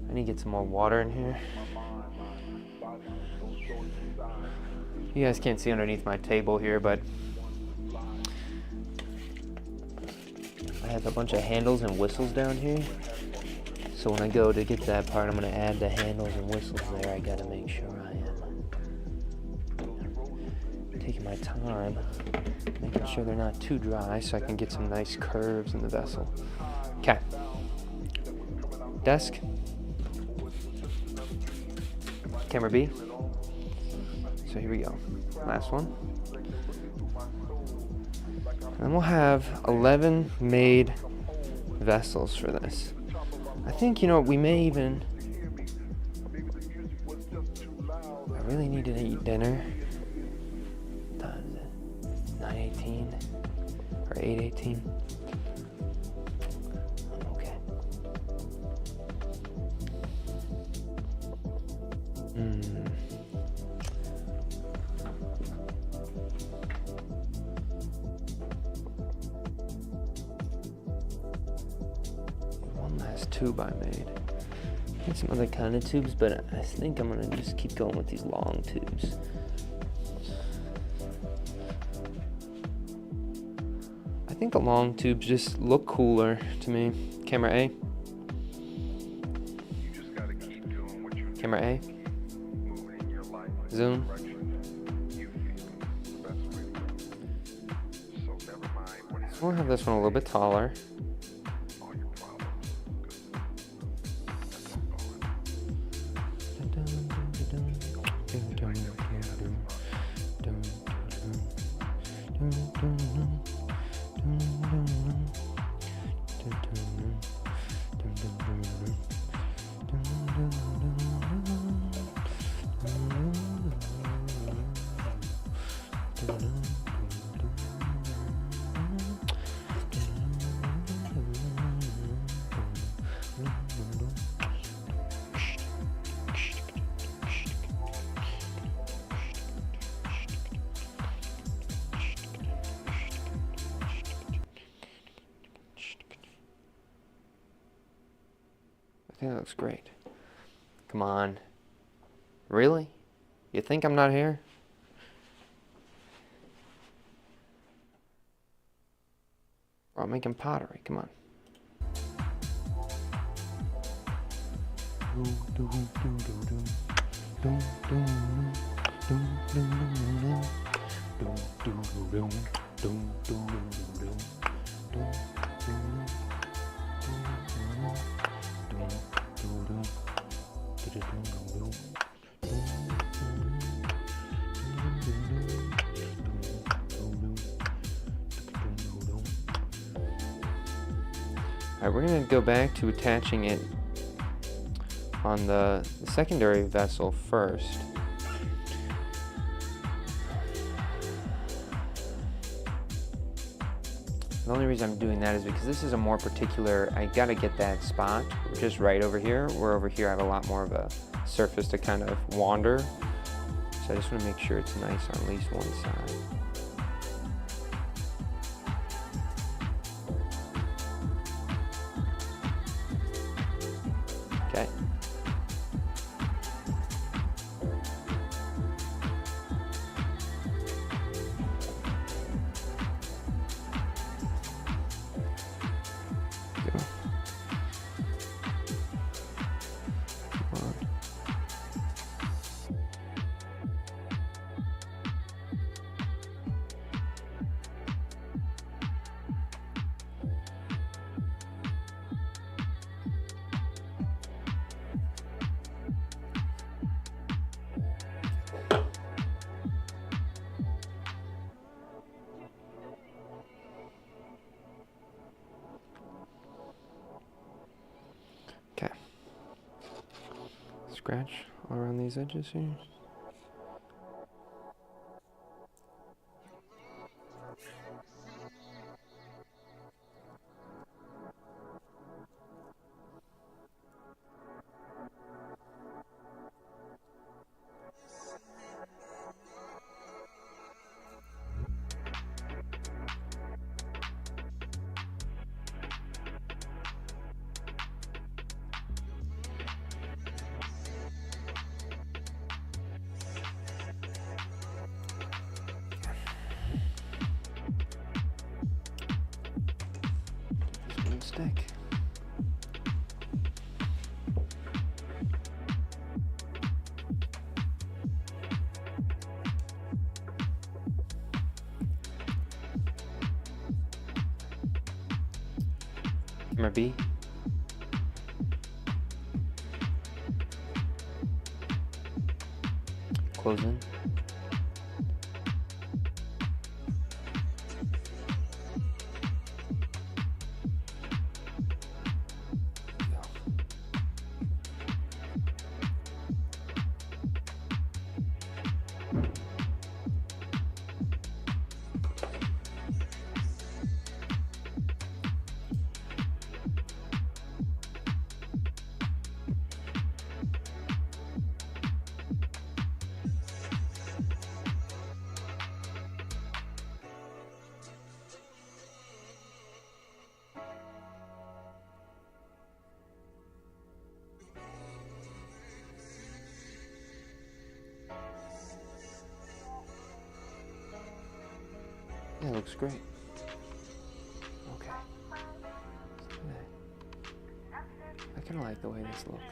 I need to get some more water in here. You guys can't see underneath my table here, but I have a bunch of handles and whistles down here. So when I go to get that part, I'm going to add the handles and whistles there. I got to make sure I am taking my time, making sure they're not too dry so I can get some nice curves in the vessel. Okay. Desk. Camera B. So here we go. Last one. And we'll have 11 made vessels for this. I think, you know, we may even, I really need to eat dinner. What time is it? 9:18 or 8:18? Okay. Last tube I made. Get some other kind of tubes, but I think I'm gonna just keep going with these long tubes. I think the long tubes just look cooler to me. Camera A. Camera A. Zoom. So we'll have this one a little bit taller. I think that looks great. Come on. Really? You think I'm not here? Or I'm making pottery. Come on. Alright, we're going to go back to attaching it on the secondary vessel first. The only reason I'm doing that is because this is a more particular, I gotta get that spot just right over here, where over here I have a lot more of a surface to kind of wander. So I just wanna make sure it's nice on at least one side. Okay. Go. Come on. Okay. Scratch all around these edges here. Stick. Camera B. Close in. Yeah, looks great. Okay. I kind of like the way this looks.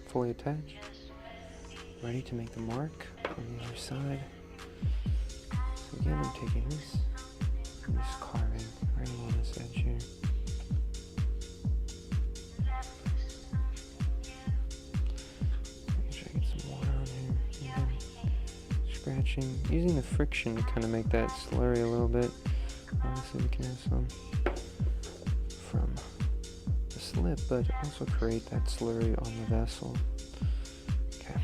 Fully attached. Ready to make the mark on the other side. So again, I'm taking this and just carving right along this edge here. Making sure I get some water on here. And then scratching, using the friction to kind of make that slurry a little bit. Obviously we can have some from the slip, but also create that slurry on the vessel. Okay.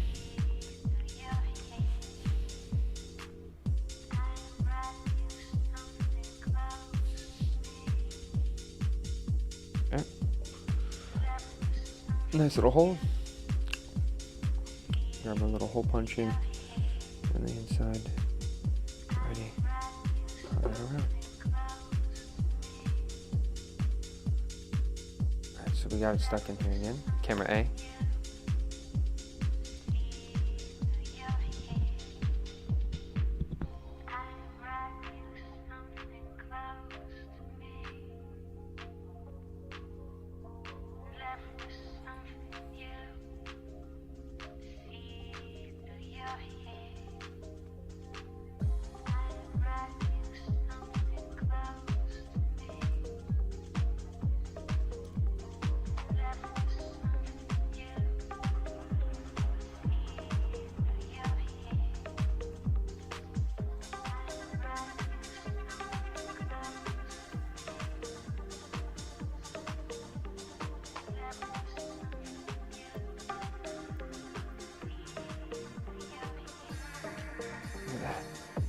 Okay. Nice little hole. Grab my little hole punching on the inside. Ready. Carve it around. Alright, so we got it stuck in here again. Camera A.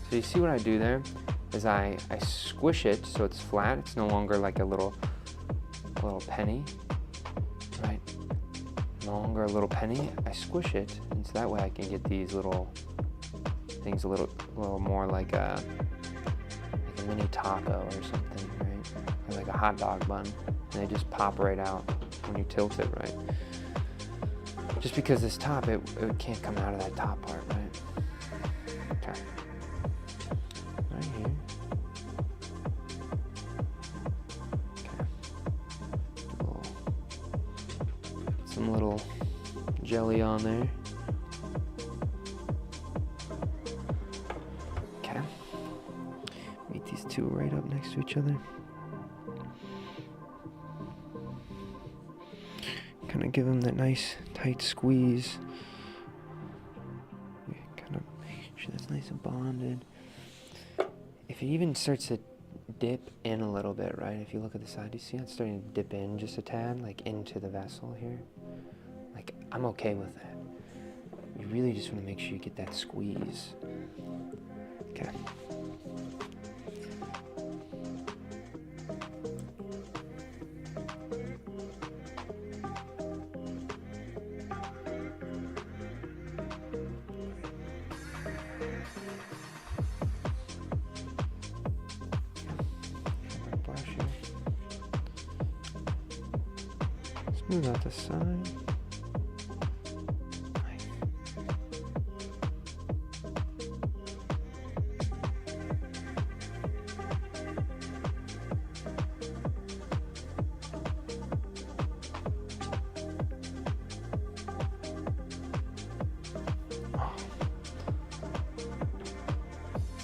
So you see what I do there? is I squish it so it's flat. It's no longer like a little penny, right? No longer a little penny. I squish it, and so that way I can get these little things a little more like a mini taco or something, right? Or like a hot dog bun, and they just pop right out when you tilt it, right? Just because this top, it can't come out of that top part, right? Okay. Right here. Okay. Some little jelly on there. Okay. Meet these two right up next to each other. Kind of give them that nice tight squeeze. Kind of make sure that's nice and bonded. If it even starts to dip in a little bit, right? If you look at the side, you see it's starting to dip in just a tad, like into the vessel here. Like, I'm okay with that. You really just want to make sure you get that squeeze. Okay. Smooth out the side. Oh.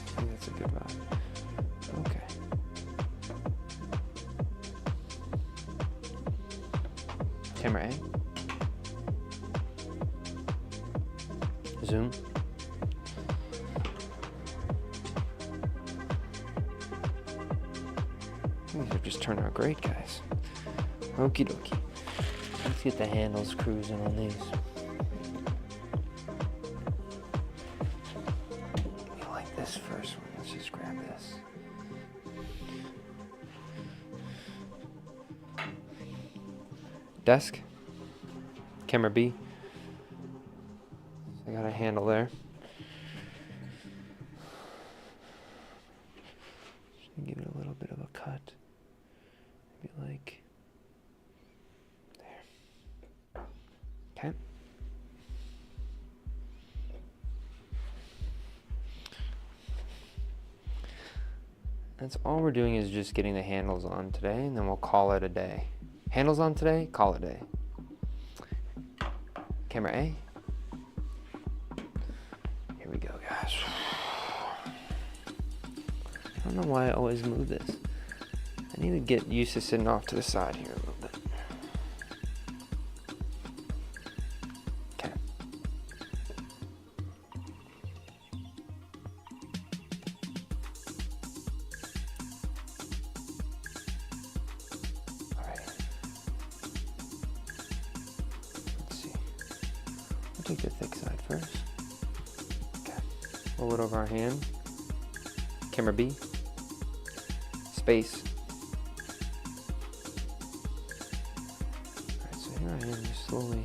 I think that's a good vibe. Okay. Camera A. Zoom. These have just turned out great, guys. Okie dokie. Let's get the handles cruising on these. You like this first one? Let's just grab this. Desk. Camera B. So I got a handle there. Just give it a little bit of a cut. Maybe like there. Okay. That's all we're doing is just getting the handles on today, and then we'll call it a day. Handles on today, call it a day. Camera A. Here we go, guys. I don't know why I always move this. I need to get used to sitting off to the side here a little bit. Okay. Take the thick side first. Okay. Roll it over our hand. Camera B. Space. Alright, so here I am just slowly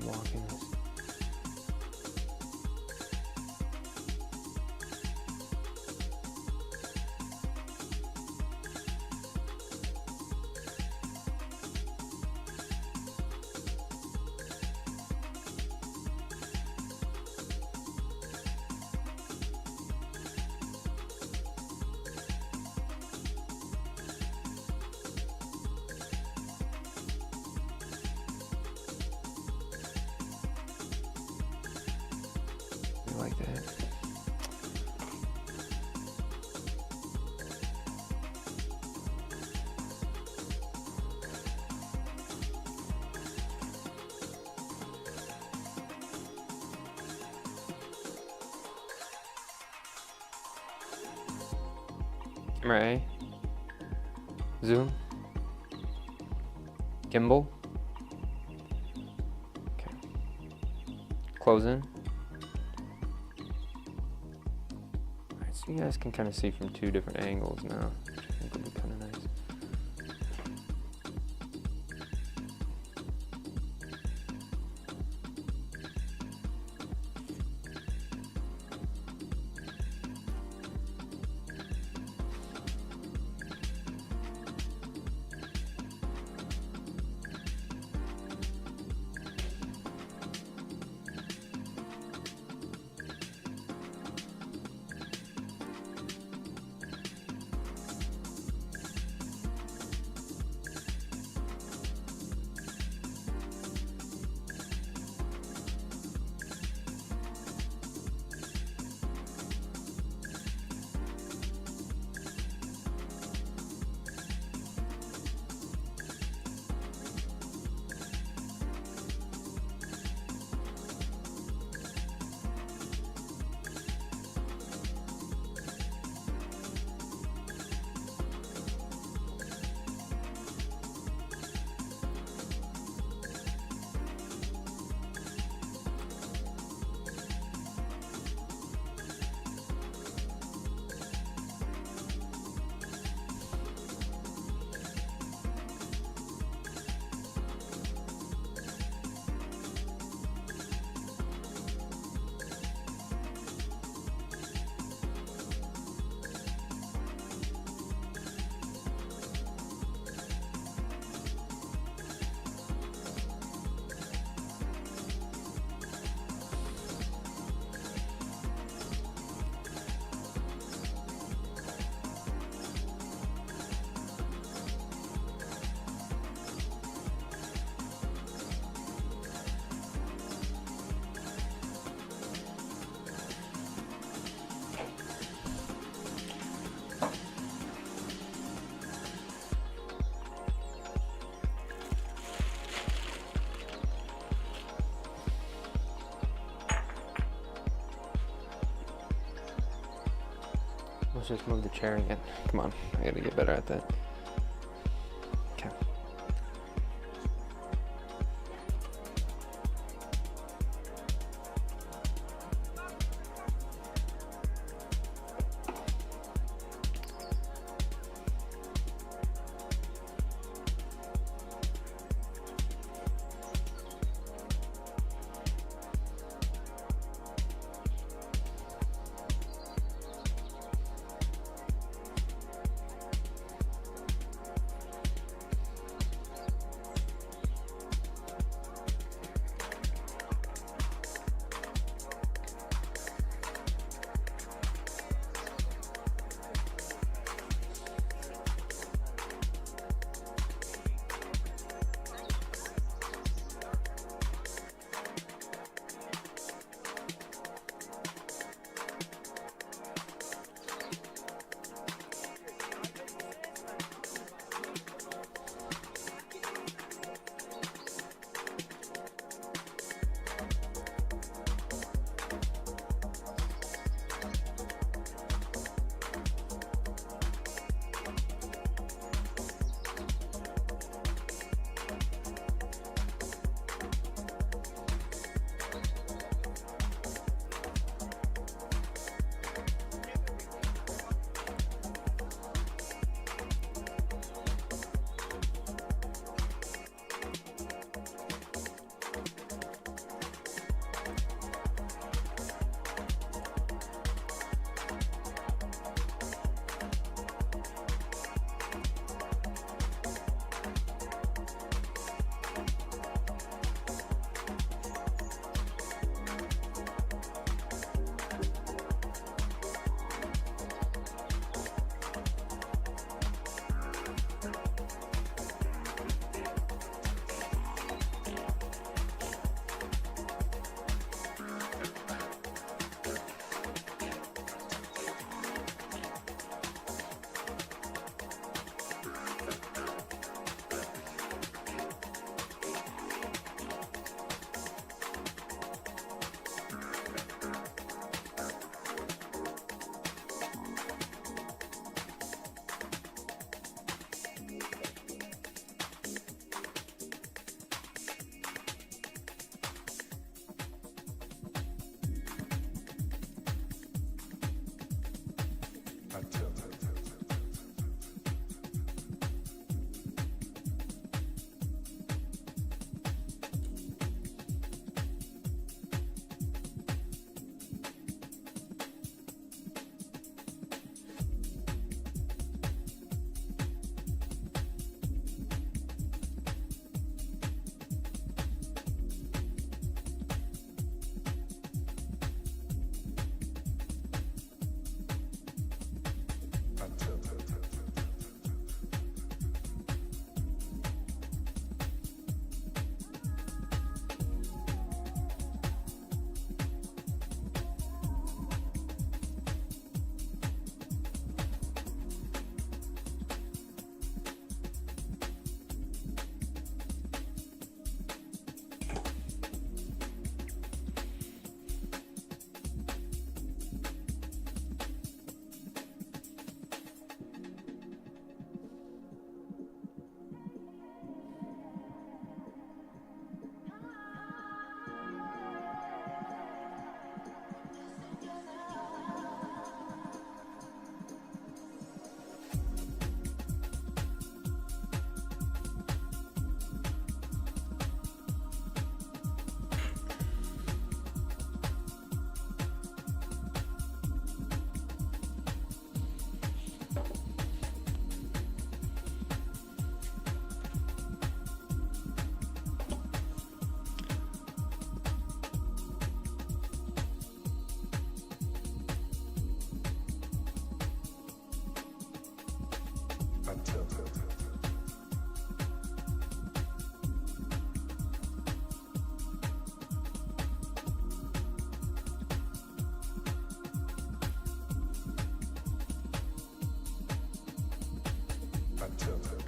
walking this. Like that. Camera A. Zoom. Gimbal. Okay. Close in. you guys can kind of see from 2 different angles now, which I think will be kind of nice. Let's just move the chair again. Come on, I gotta get better at that. Okay.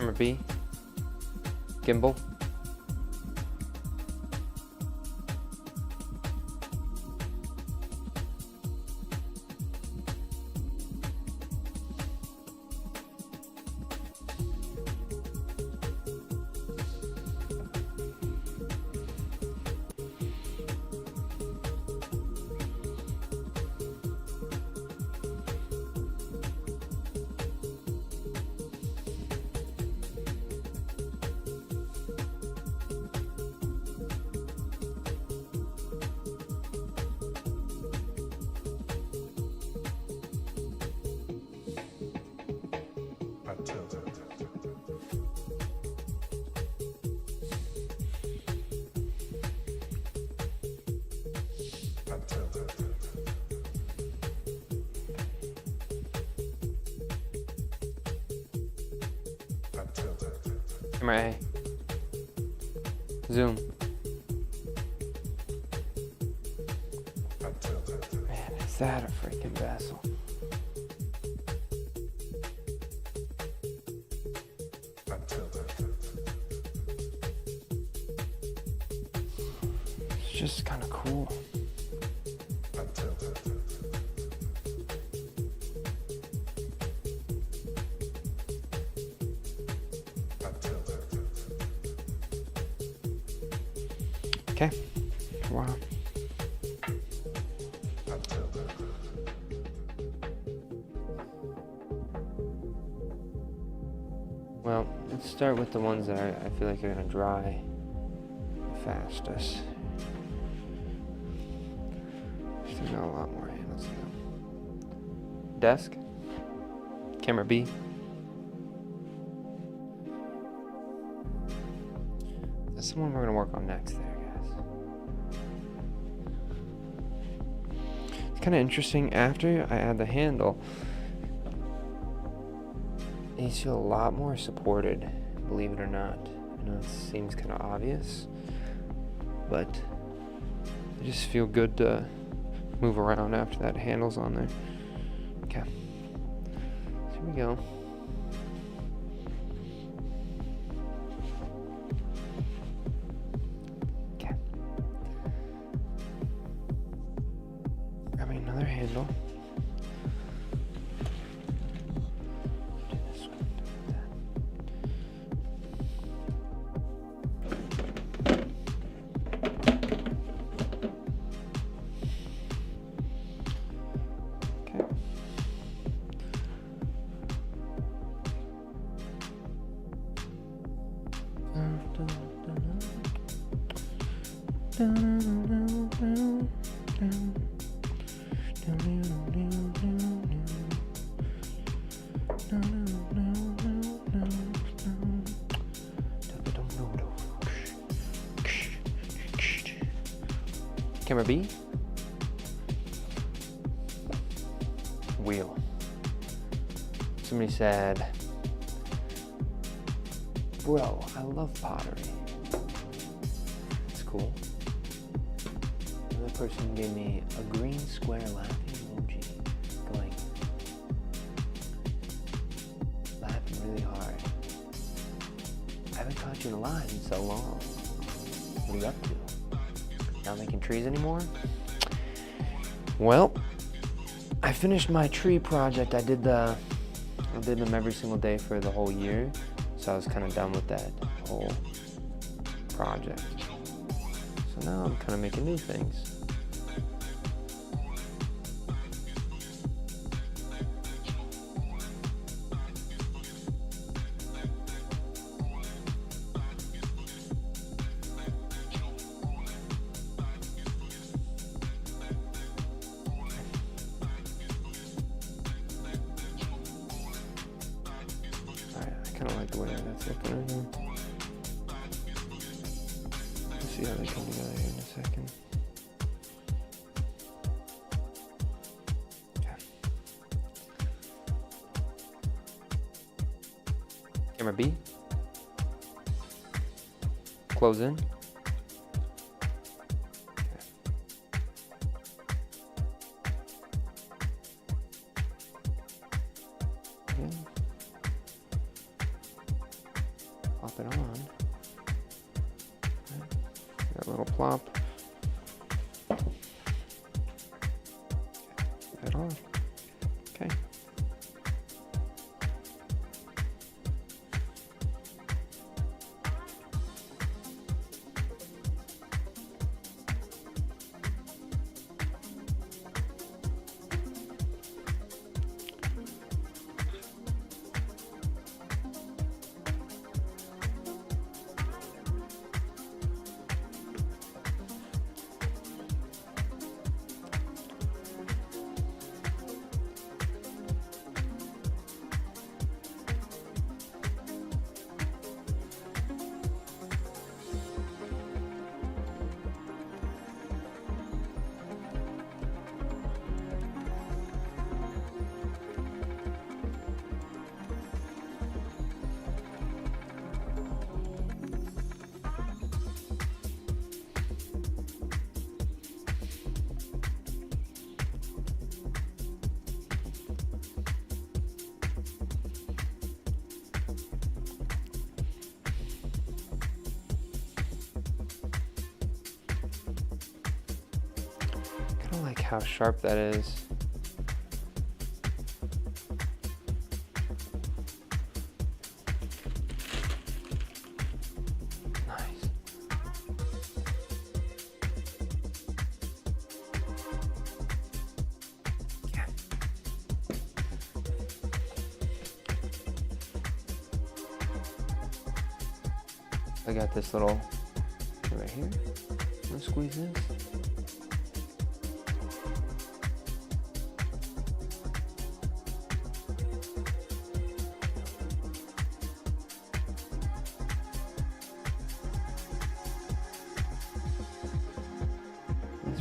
Camera B. Gimbal. Camera A. Zoom. Man, is that a freaking bezel? It's just kind of cool. Okay. Wow. Well, let's start with the ones that I feel like are gonna dry the fastest. Still got a lot more handles to go. Desk. Camera B. That's the one we're gonna work on next there, guys. It's kind of interesting. After I add the handle, you feel a lot more supported, believe it or not. I know it seems kind of obvious, but I just feel good to move around after that handle's on there. Okay, so here we go. Okay, grabbing another handle. Camera B. Wheel. Somebody said, bro, I love pottery. That's cool. Another person gave me a green square laughing emoji going, laughing really hard. I haven't caught you in live in so long. What are you up to? Not making trees anymore? Well, I finished my tree project. I did them every single day for the whole year, so I was kind of done with that whole project. So now I'm kind of making new things. I kind of like the way that's looking right now. Let's see how they come together here in a second. Okay. Camera B. Close in. it on. Got a little plop. Put it on. Okay. I don't like how sharp that is. Nice. Yeah. I got this little right here. I'm gonna squeeze this.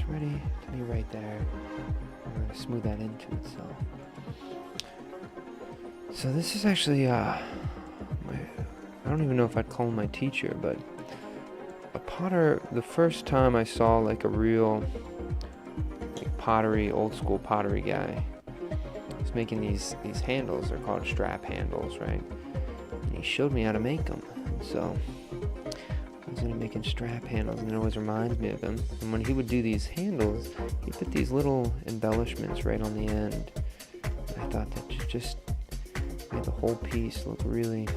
Ready to be right there. I'm going to smooth that into itself. So this is actually I don't even know if I'd call him my teacher, but a potter. The first time I saw like a real like pottery, old school pottery guy, he's making these handles. They're called strap handles, right? And he showed me how to make them. And so I was making strap handles, and it always reminds me of him. And when he would do these handles, he put these little embellishments right on the end. And I thought that just made the whole piece look really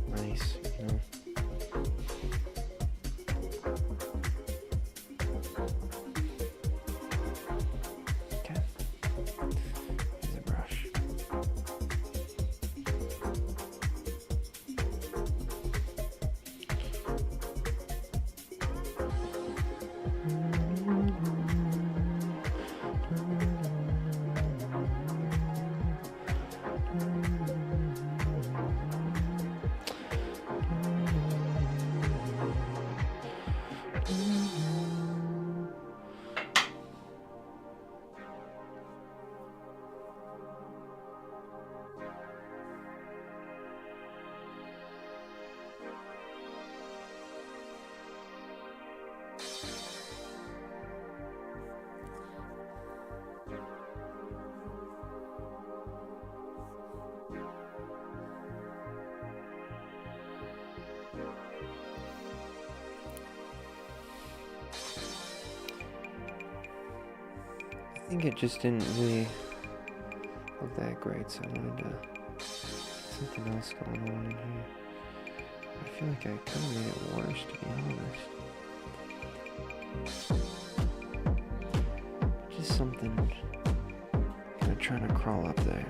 nice, you know. Okay. Here's a brush. I think it just didn't really look that great, so I wanted to something else going on in here. I feel like I kind of made it worse, to be honest. Just something kind of trying to crawl up there.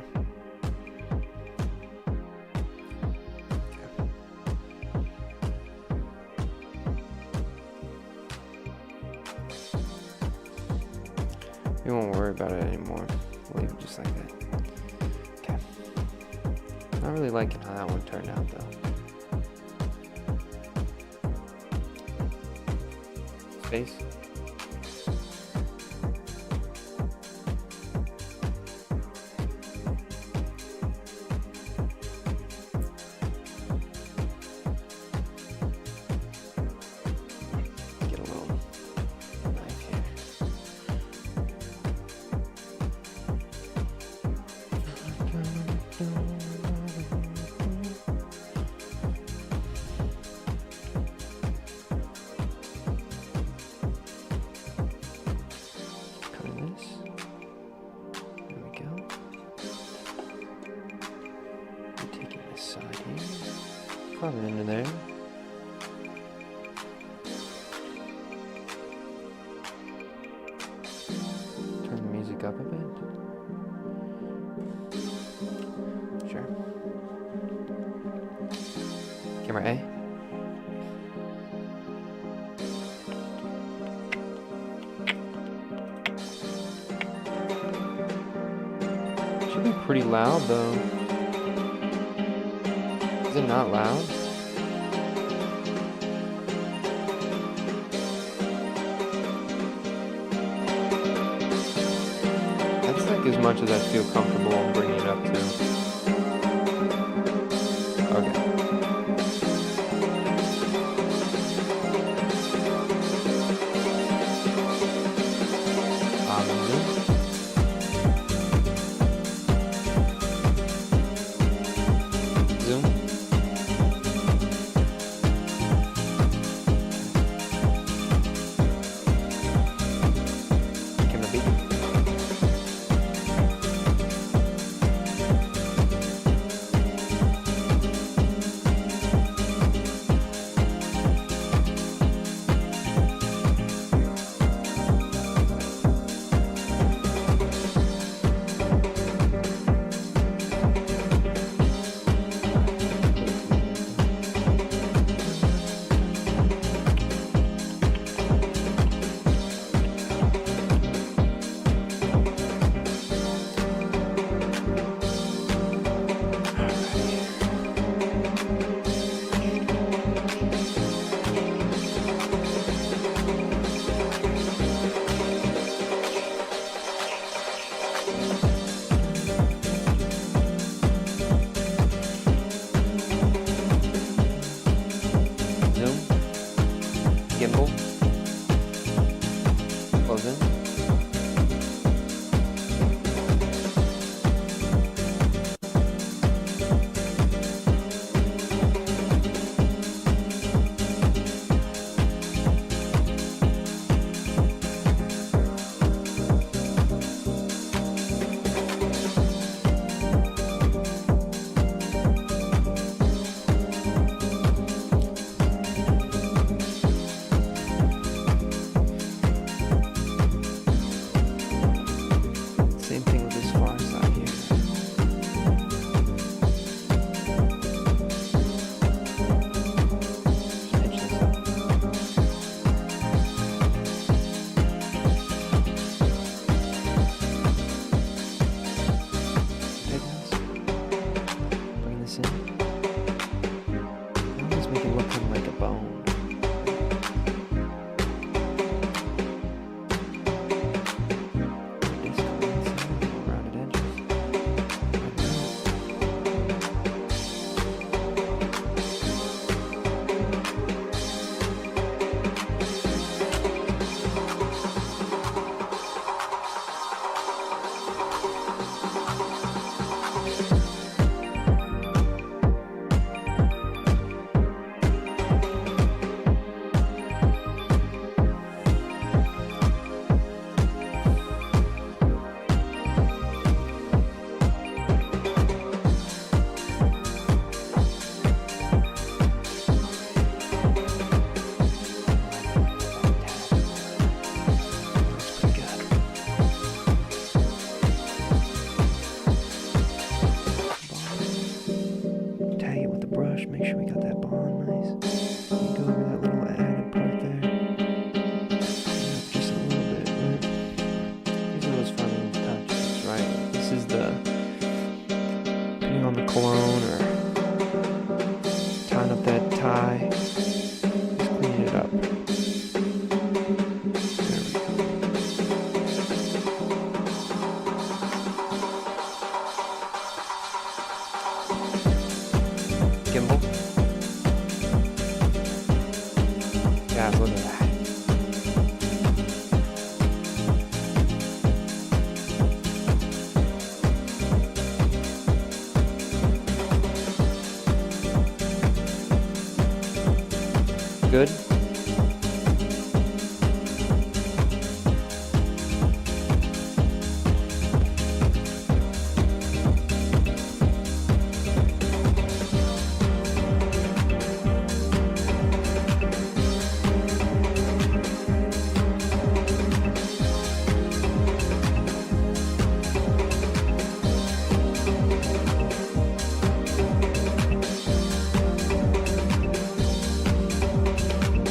We won't worry about it anymore. We'll leave it just like that. Okay. Not really liking how that one turned out though. Space. Get a little knife here. carbon into there. Turn the music up a bit. Sure. Camera A. Should be pretty loud though. Is it not loud? That's like as much as I feel comfortable bringing it up to. Okay. Zoom. Camera B. Zoom. Gimbal. Close in.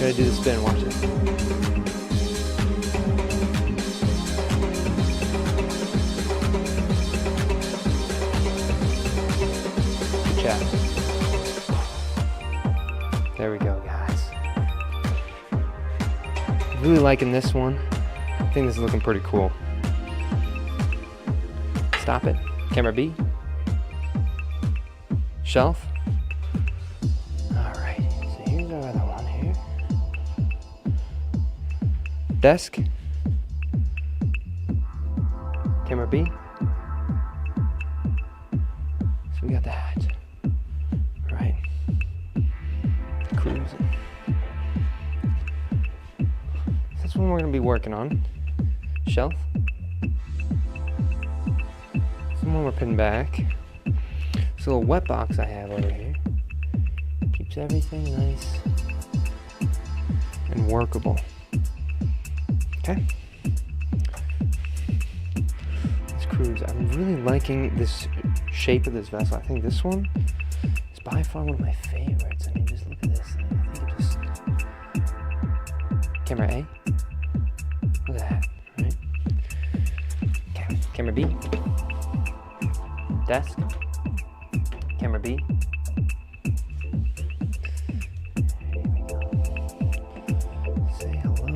Gotta do the spin, watch it. Good job. There we go, guys. Really liking this one. I think this is looking pretty cool. Stop it. Camera B. Shelf. Alright, so here's our other one here. Desk. Camera B. So we got that. Right. Cruising. That's one we're going to be working on. Shelf. One we're putting back. This little wet box I have over here keeps everything nice and workable. Okay. Let's cruise. I'm really liking this shape of this vessel. I think this one is by far one of my favorites. I mean, just look at this thing. I think it just... Camera A. Look at that, right? Okay. Camera B. Desk. Camera B. Here we go. Say hello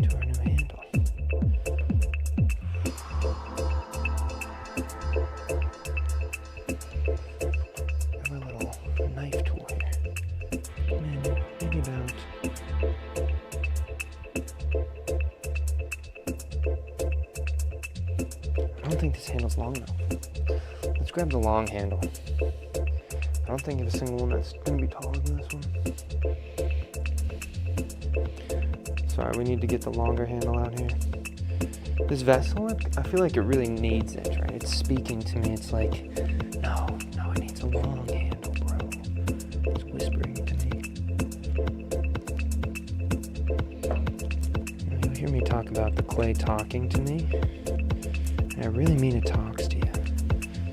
to our new handle. Have a little knife tool here. Maybe about... I don't think this handle's long enough. Let's grab the long handle. I don't think of a single one that's going to be taller than this one. Sorry, we need to get the longer handle out here. This vessel, I feel like it really needs it, right? It's speaking to me. It's like, no, it needs a long handle, bro. It's whispering to me. You'll hear me talk about the clay talking to me. And I really mean it talks to you.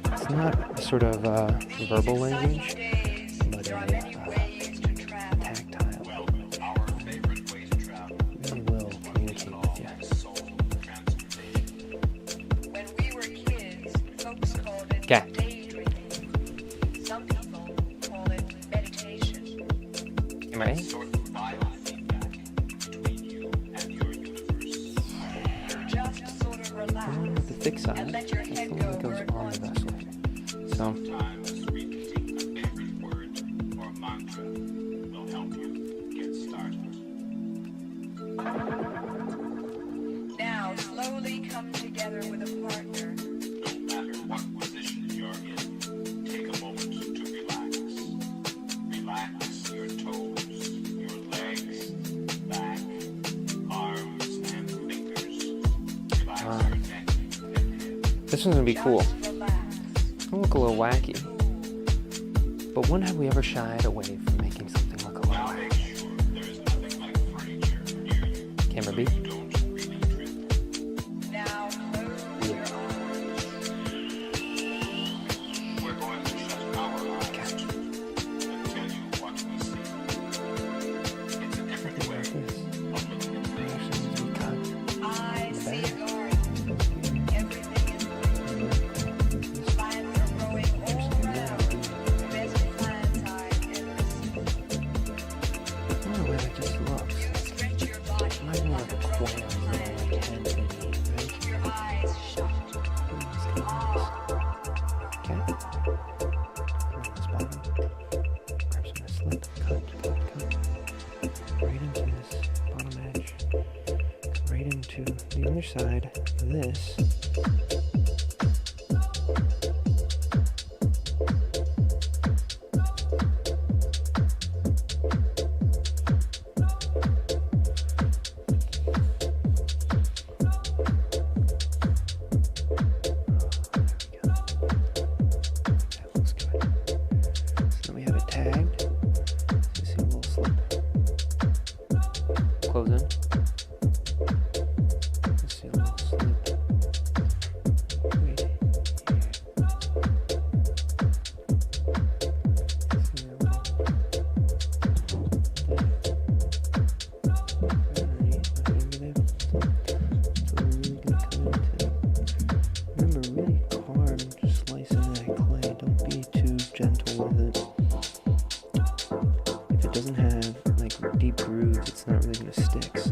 It's not a sort of verbal language, but a tactile. It really will communicate with you. When we were kids, folks called it daydreaming. Some people call it meditation. Am I? Just sort of relax. With the thick side, And let your that's head the one go that goes where it on the vessel here. So, Sometimes repeating a favorite word or mantra will help you get started. Now slowly come together with a partner. No matter what position you're in, take a moment to relax. Relax your toes, your legs, back, arms, and fingers. Relax your neck and head. this one's gonna be cool. Just relax. It's gonna look a little wacky. But when have we ever shied away from making something look a little Now wacky? make sure there is nothing like furniture near you. Camera B. You don't really trip. Now close your eyes. We're going to shut our eyes and tell you what we see. It's a different way Like this. of looking at things. Actually, we cut. I see a garden. Everything is blue. Plants are growing all around. The best plants I've ever seen. I don't know where that just looks. You stretch your body It might be like a quail or like hen, right? your eyes shut. Okay. Put on this bottom. Grab some of this slip. Cut. Right into this bottom edge. Right into the underside of this. That looks good. So then we have it tagged. So you see a little slip. Close in. You see a little slip. Right here. See a little. not really gonna stick, so.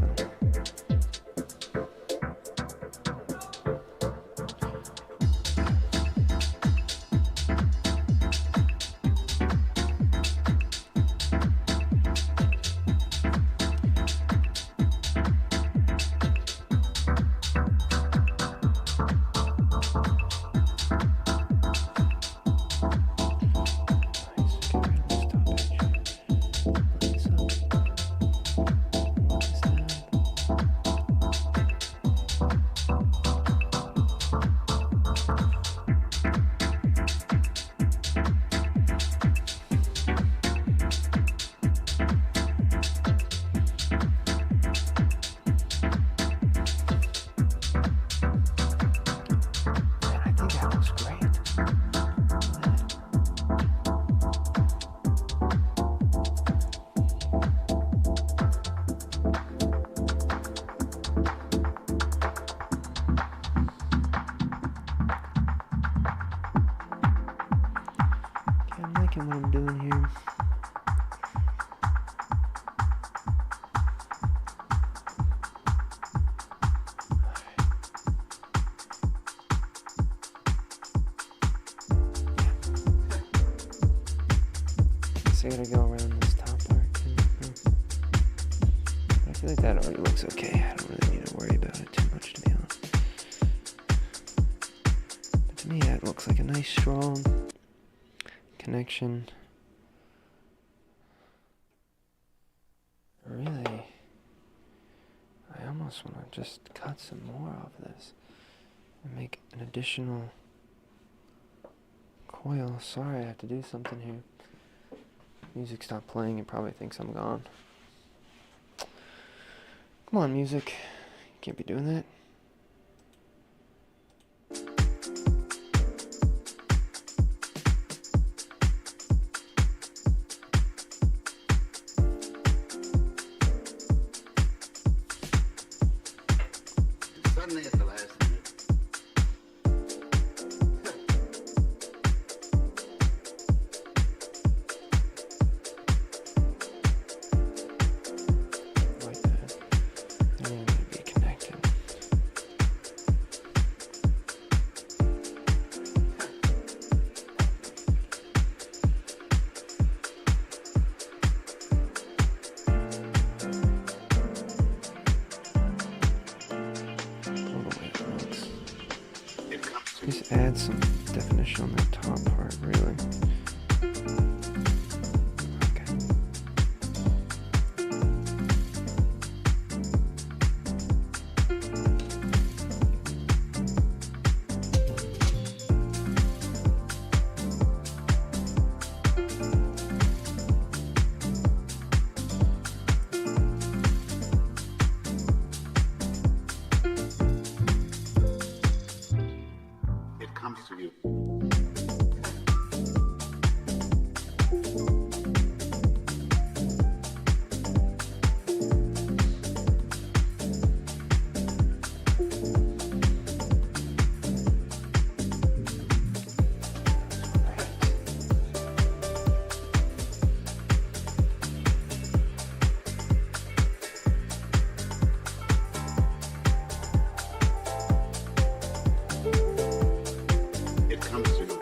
What I'm doing here. So I gotta go around this top part too. I feel like that already looks okay. I don't really need to worry about it too much, to be honest. But to me, that looks like a nice, strong connection. Really, I almost want to just cut some more of this and make an additional coil. Sorry, I have to do something here. Music stopped playing. It probably thinks I'm gone. Come on, music. You can't be doing that. Suddenly at the last minute. Like that. They're going to be connected. Just add some definition on that top part, really. Okay. It comes to you. It comes to you.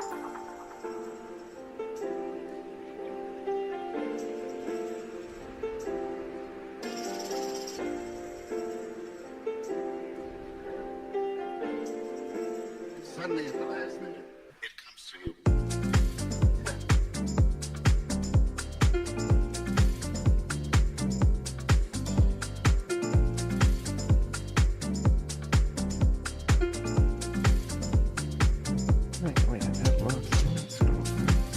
Suddenly at the last minute, it comes to you. Wait, that looks. That's gonna look nice.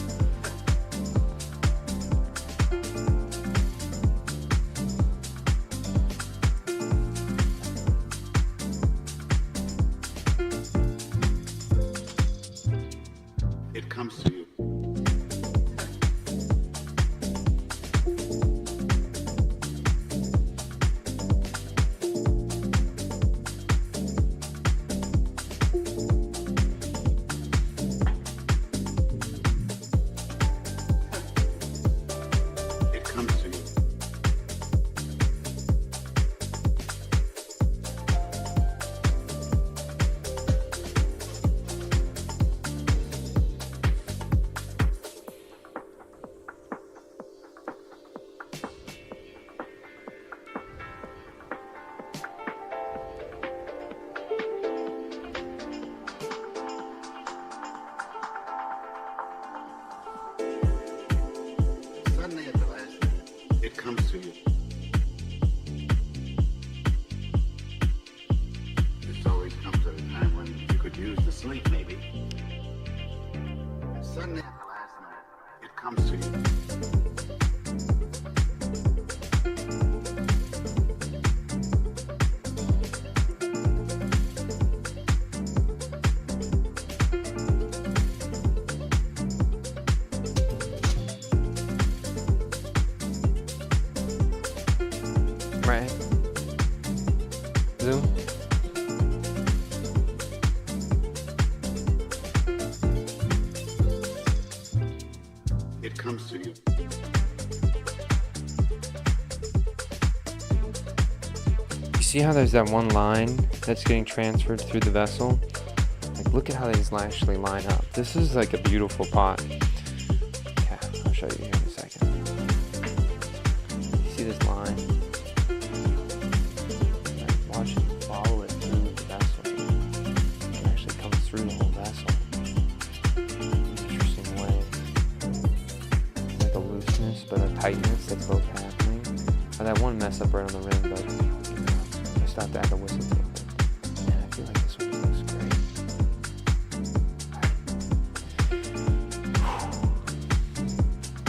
comes to you. Right. Zoom. It comes to you. You see how there's that one line that's getting transferred through the vessel? Like, look at how these actually line up. This is like a beautiful pot. Okay, I'll show you here in a second. You see this line? Like, watch it follow it through the vessel. It can actually come through the whole vessel. Interesting way. Like a looseness, but a tightness that's both happening. Now, that one mess up right on the rim, but I stopped to add the whistle to it. Man, I feel like this one looks great.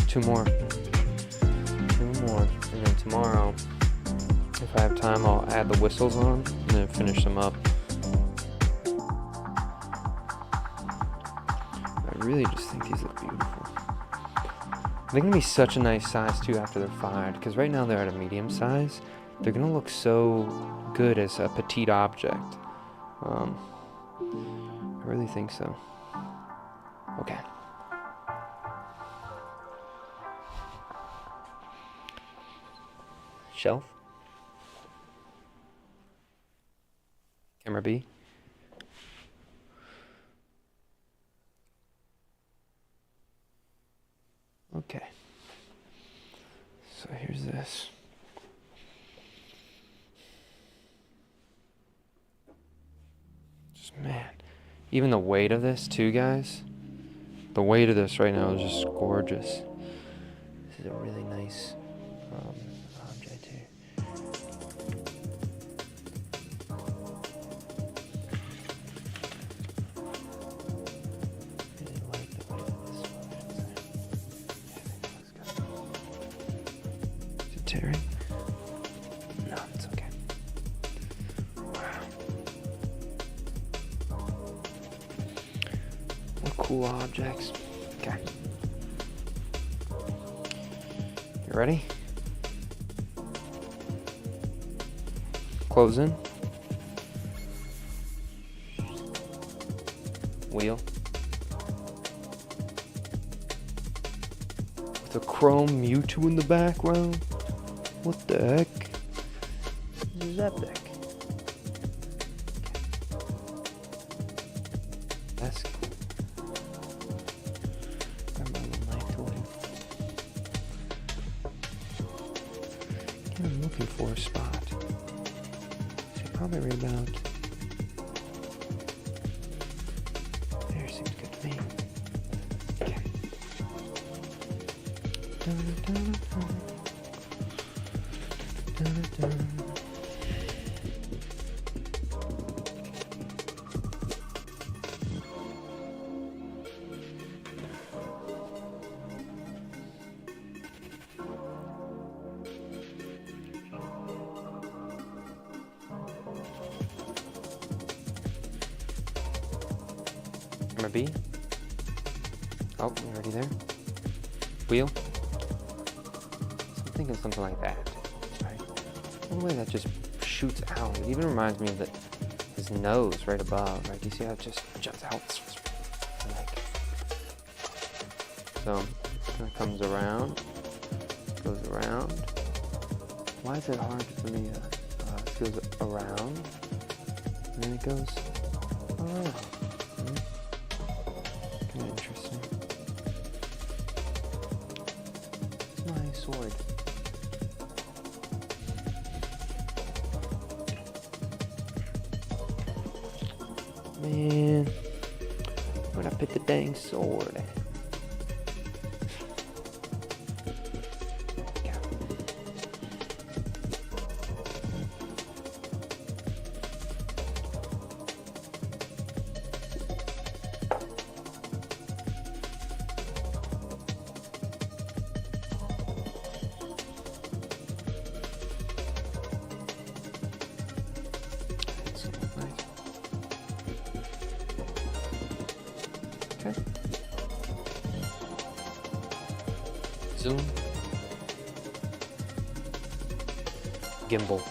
Two more. And then tomorrow, if I have time, I'll add the whistles on and then finish them up. I really just think these look beautiful. They're going to be such a nice size too after they're fired, because right now they're at a medium size. They're going to look so good as a petite object. I really think so. Okay. Shelf. Camera B. Okay. So here's this. Just, man, even the weight of this too, guys. The weight of this right now is just gorgeous. This is a really nice object here. Really like the weight of this one. Yeah, I think it looks good. Is it tearing? No, it's okay. Wow. What cool objects. Okay. You ready? Close in. Wheel. With a chrome Mewtwo in the background. What the heck? This is epic. That's cool. Grab my little knife toy. I'm looking for a spot. So probably right about there. Seems good to me. Okay. Camera B. Oh, you already there? Wheel. So I'm thinking something like that. Right? One way that just shoots out. It even reminds me of his nose right above. Right? Do you see how it just juts out? Like, so kind of comes around, goes around. Why is it hard for me to? It goes around, and then it goes around. Kind of interesting. It's my sword. Man, where'd I put the dang sword? Zoom. Gimbal.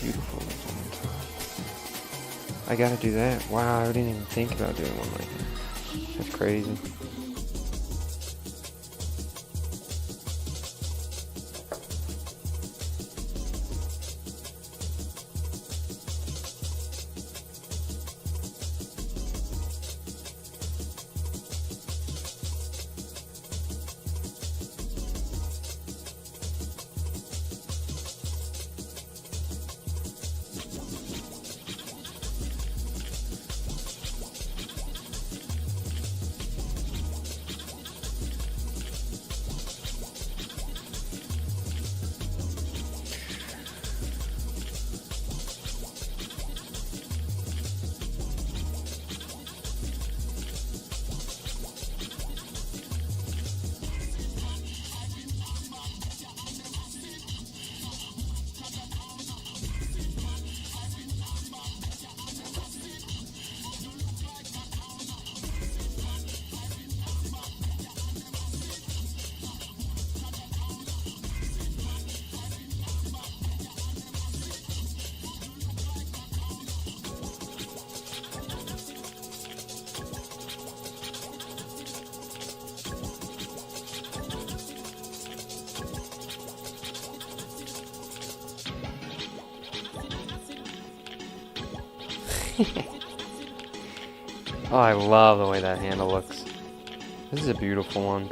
Beautiful. I gotta do that. Wow, I didn't even think about doing one like that. That's crazy. Oh, I love the way that handle looks. This is a beautiful one.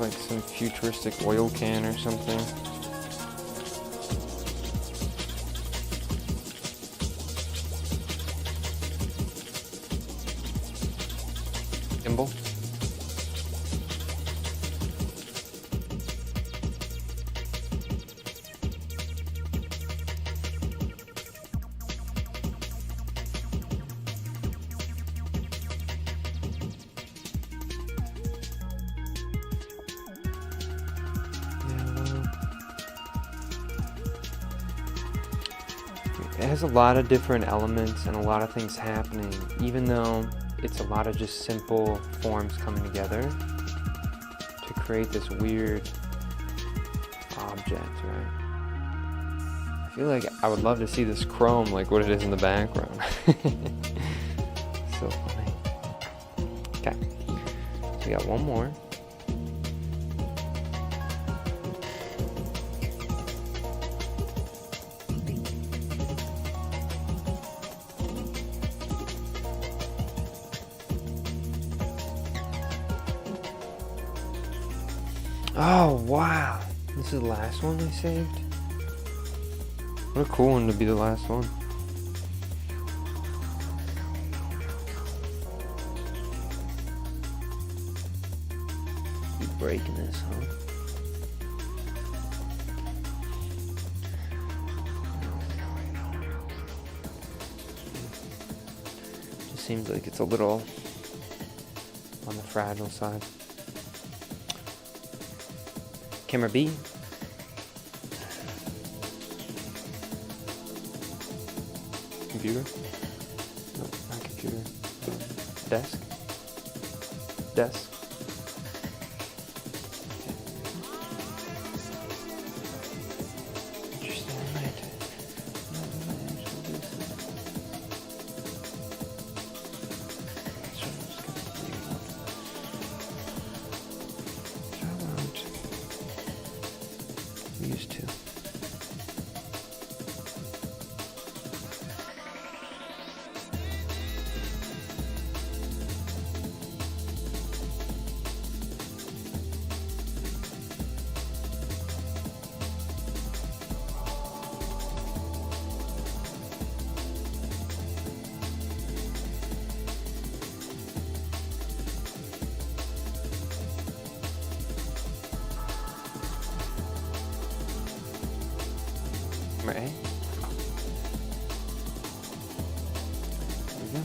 Like some futuristic oil can or something. Gimbal. It has a lot of different elements and a lot of things happening, even though it's a lot of just simple forms coming together to create this weird object, right? I feel like I would love to see this chrome like what it is in the background. So funny. Okay, so we got one more. Oh, wow. This is the last one I saved? What a cool one to be the last one. Keep breaking this, huh? Just seems like it's a little on the fragile side. Camera B. Computer? No, not computer. Desk? Desk. Interesting, I might actually do some. So I'm just gonna leave one. Used to. Number A. There we go.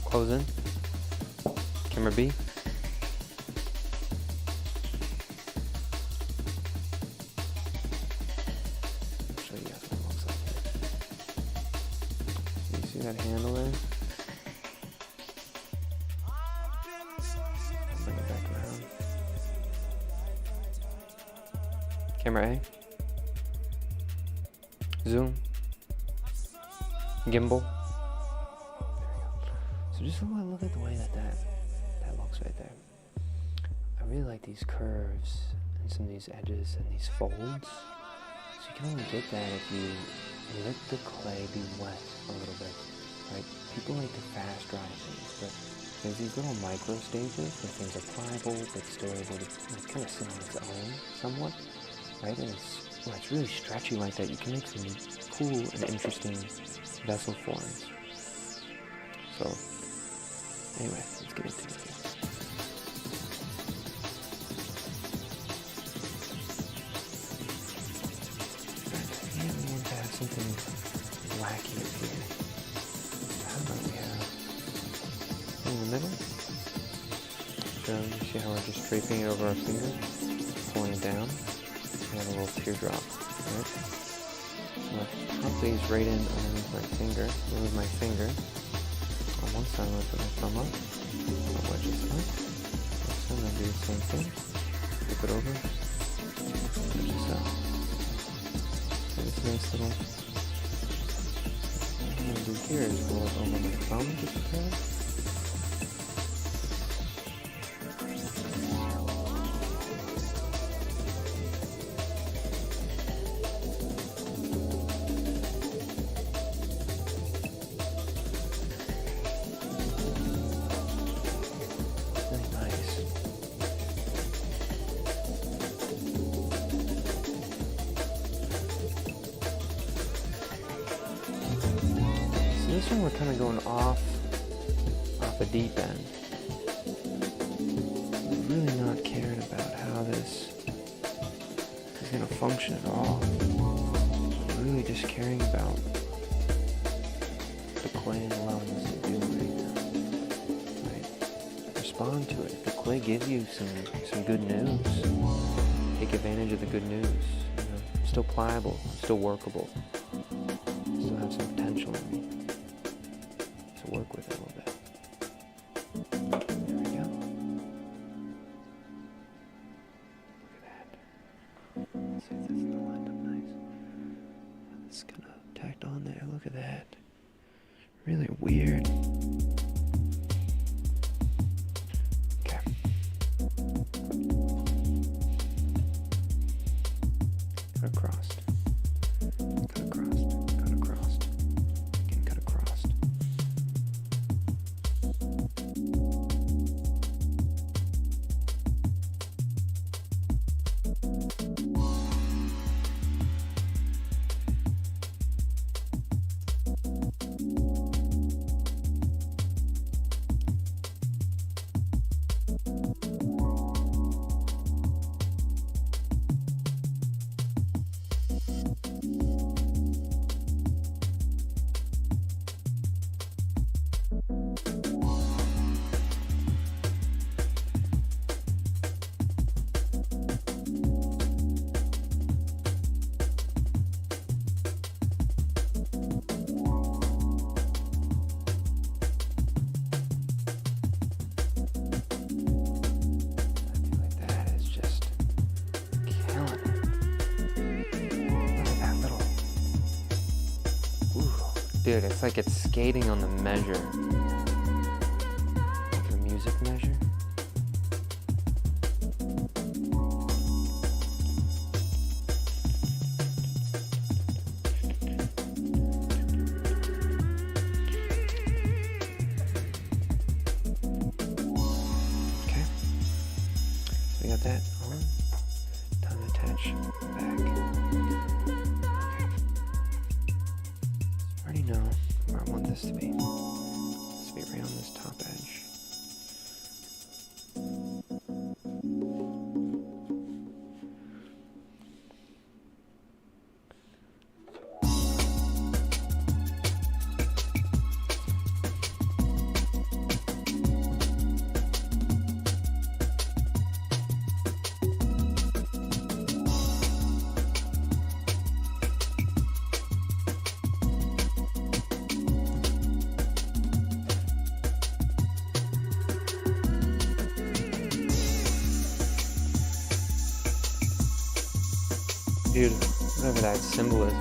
Close in. Camera B. Show you guys what it looks like here. You see that handle there? Camera A. Zoom. Gimbal. There we go. So just look at the way that looks right there. I really like these curves and some of these edges and these folds. So you can only get that if you let the clay be wet a little bit, right? People like to fast dry things, but there's these little micro stages where things are pliable but still able to kind of sit on its own somewhat, right? And when it's really stretchy like that, you can make some cool and interesting vessel forms. So, anyway, let's get into it. Yeah, we want to have something wacky up here. How about we have in the middle? So you see how we're just draping it over our finger, pulling it down. We have a little teardrop, right? I'm going to pop these right in underneath my finger. Move my finger. On one side, I'm going to put my thumb up. I'll wedge this up. So I'm going to do the same thing. Flip it over. Wedge this up. So this nice little... What I'm going to do here is roll it over my thumb just a tad. This one we're kind of going off a deep end. I'm really not caring about how this is going to function at all. I'm really just caring about the clay and allowing this to do right now. Right? Respond to it. If the clay gives you some good news, take advantage of the good news. You know, it's still pliable, it's still workable, still have some potential in me. Work with it a little bit. There we go. Look at that. Let's see if that's not lined up nice. It's kind of tacked on there. Look at that. Really weird. Okay. Cut across. Cut across. Cut across. Again, cut across. Dude, it's like it's skating on the measure. Like a music measure. Okay. So we got that on. Time to attach back. I already know where I want this to be. This to be right on this top edge. Dude, whatever that symbol is.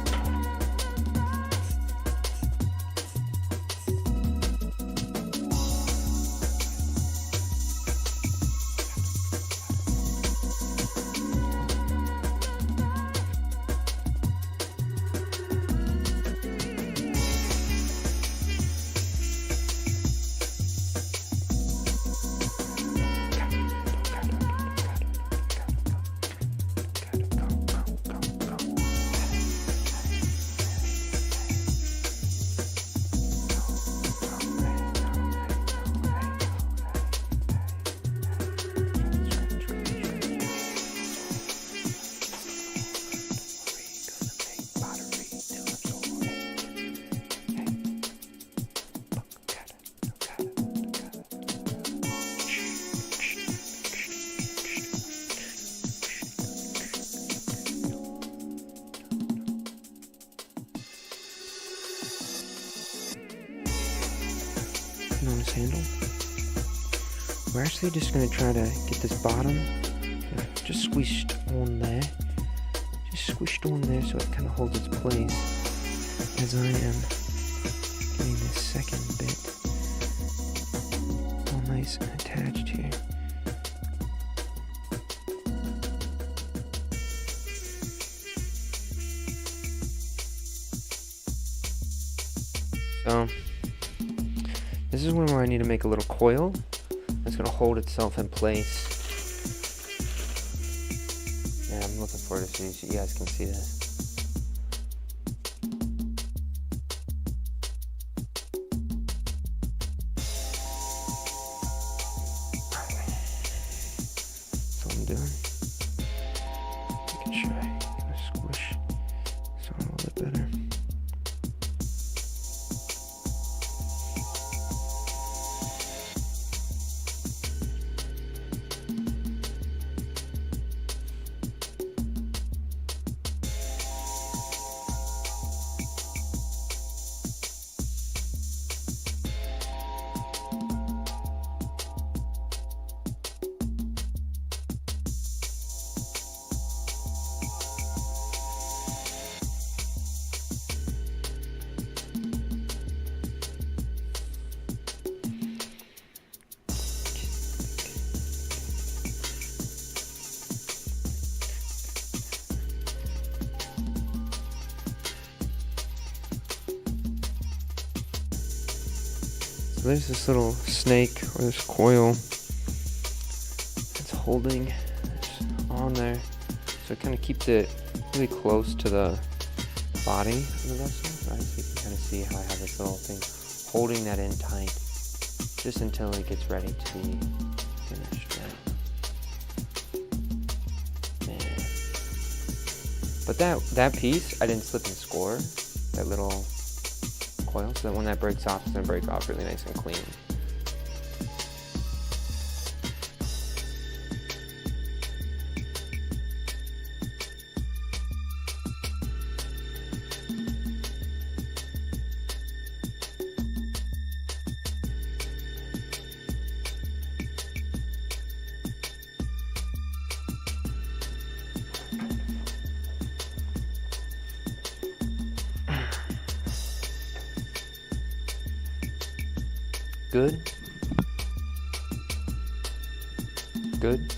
On his handle. We're actually just going to try to get this bottom just squished on there. Just squished on there so it kind of holds its place as I am getting this second bit all nice and attached here. So this is one where I need to make a little coil that's going to hold itself in place. Yeah, I'm looking forward to see so you guys can see this. That's what I'm doing. Making sure I get a squish so a little bit better. So there's this little snake or this coil that's holding this on there. So it kind of keeps it really close to the body of the vessel, right? So you can kind of see how I have this little thing holding that in tight just until it gets ready to be finished, right? Man. But that piece, I didn't slip and score, that little coil, so that when that breaks off, it's going to break off really nice and clean. Good. Good.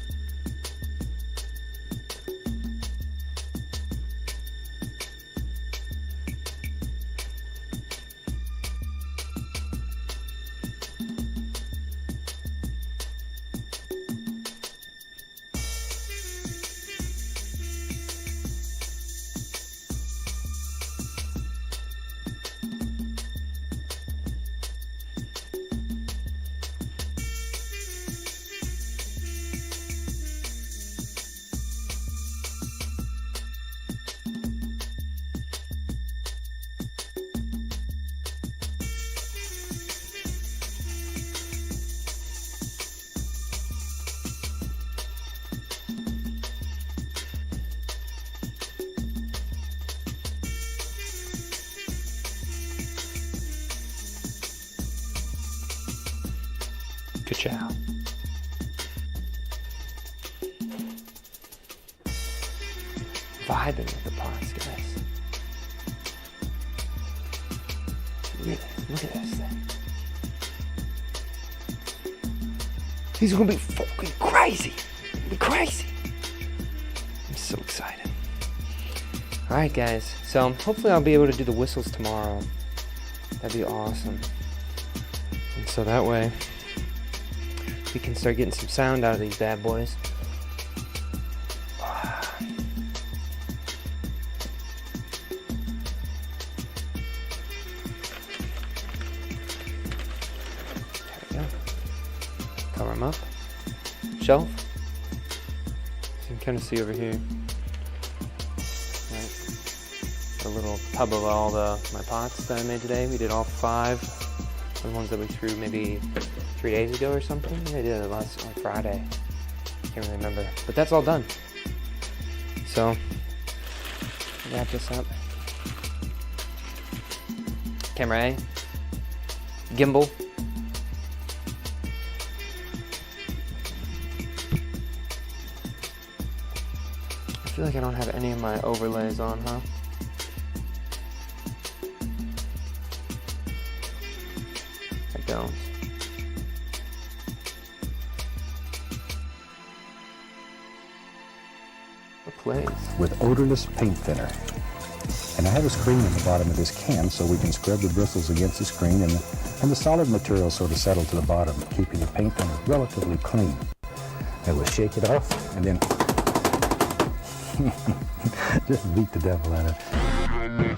Good job. vibing with the pots, guys. Really, look at this thing. These are gonna be fucking crazy. Be crazy. I'm so excited. All right, guys. So hopefully I'll be able to do the whistles tomorrow. That'd be awesome. And so that way we can start getting some sound out of these bad boys. There we go. Cover them up. Shelf. You can kind of see over here. Right. A little tub of all my pots that I made today. We did all 5. The ones that we threw maybe 3 days ago or something. I did it on Friday. Can't really remember. But that's all done. So, wrap this up. Camera A. Gimbal. I feel like I don't have any of my overlays on, huh? I don't. Plays. With odorless paint thinner. And I have a screen in the bottom of this can so we can scrub the bristles against the screen and the solid material sort of settle to the bottom, keeping the paint thinner relatively clean. And we'll shake it off and then just beat the devil out of it.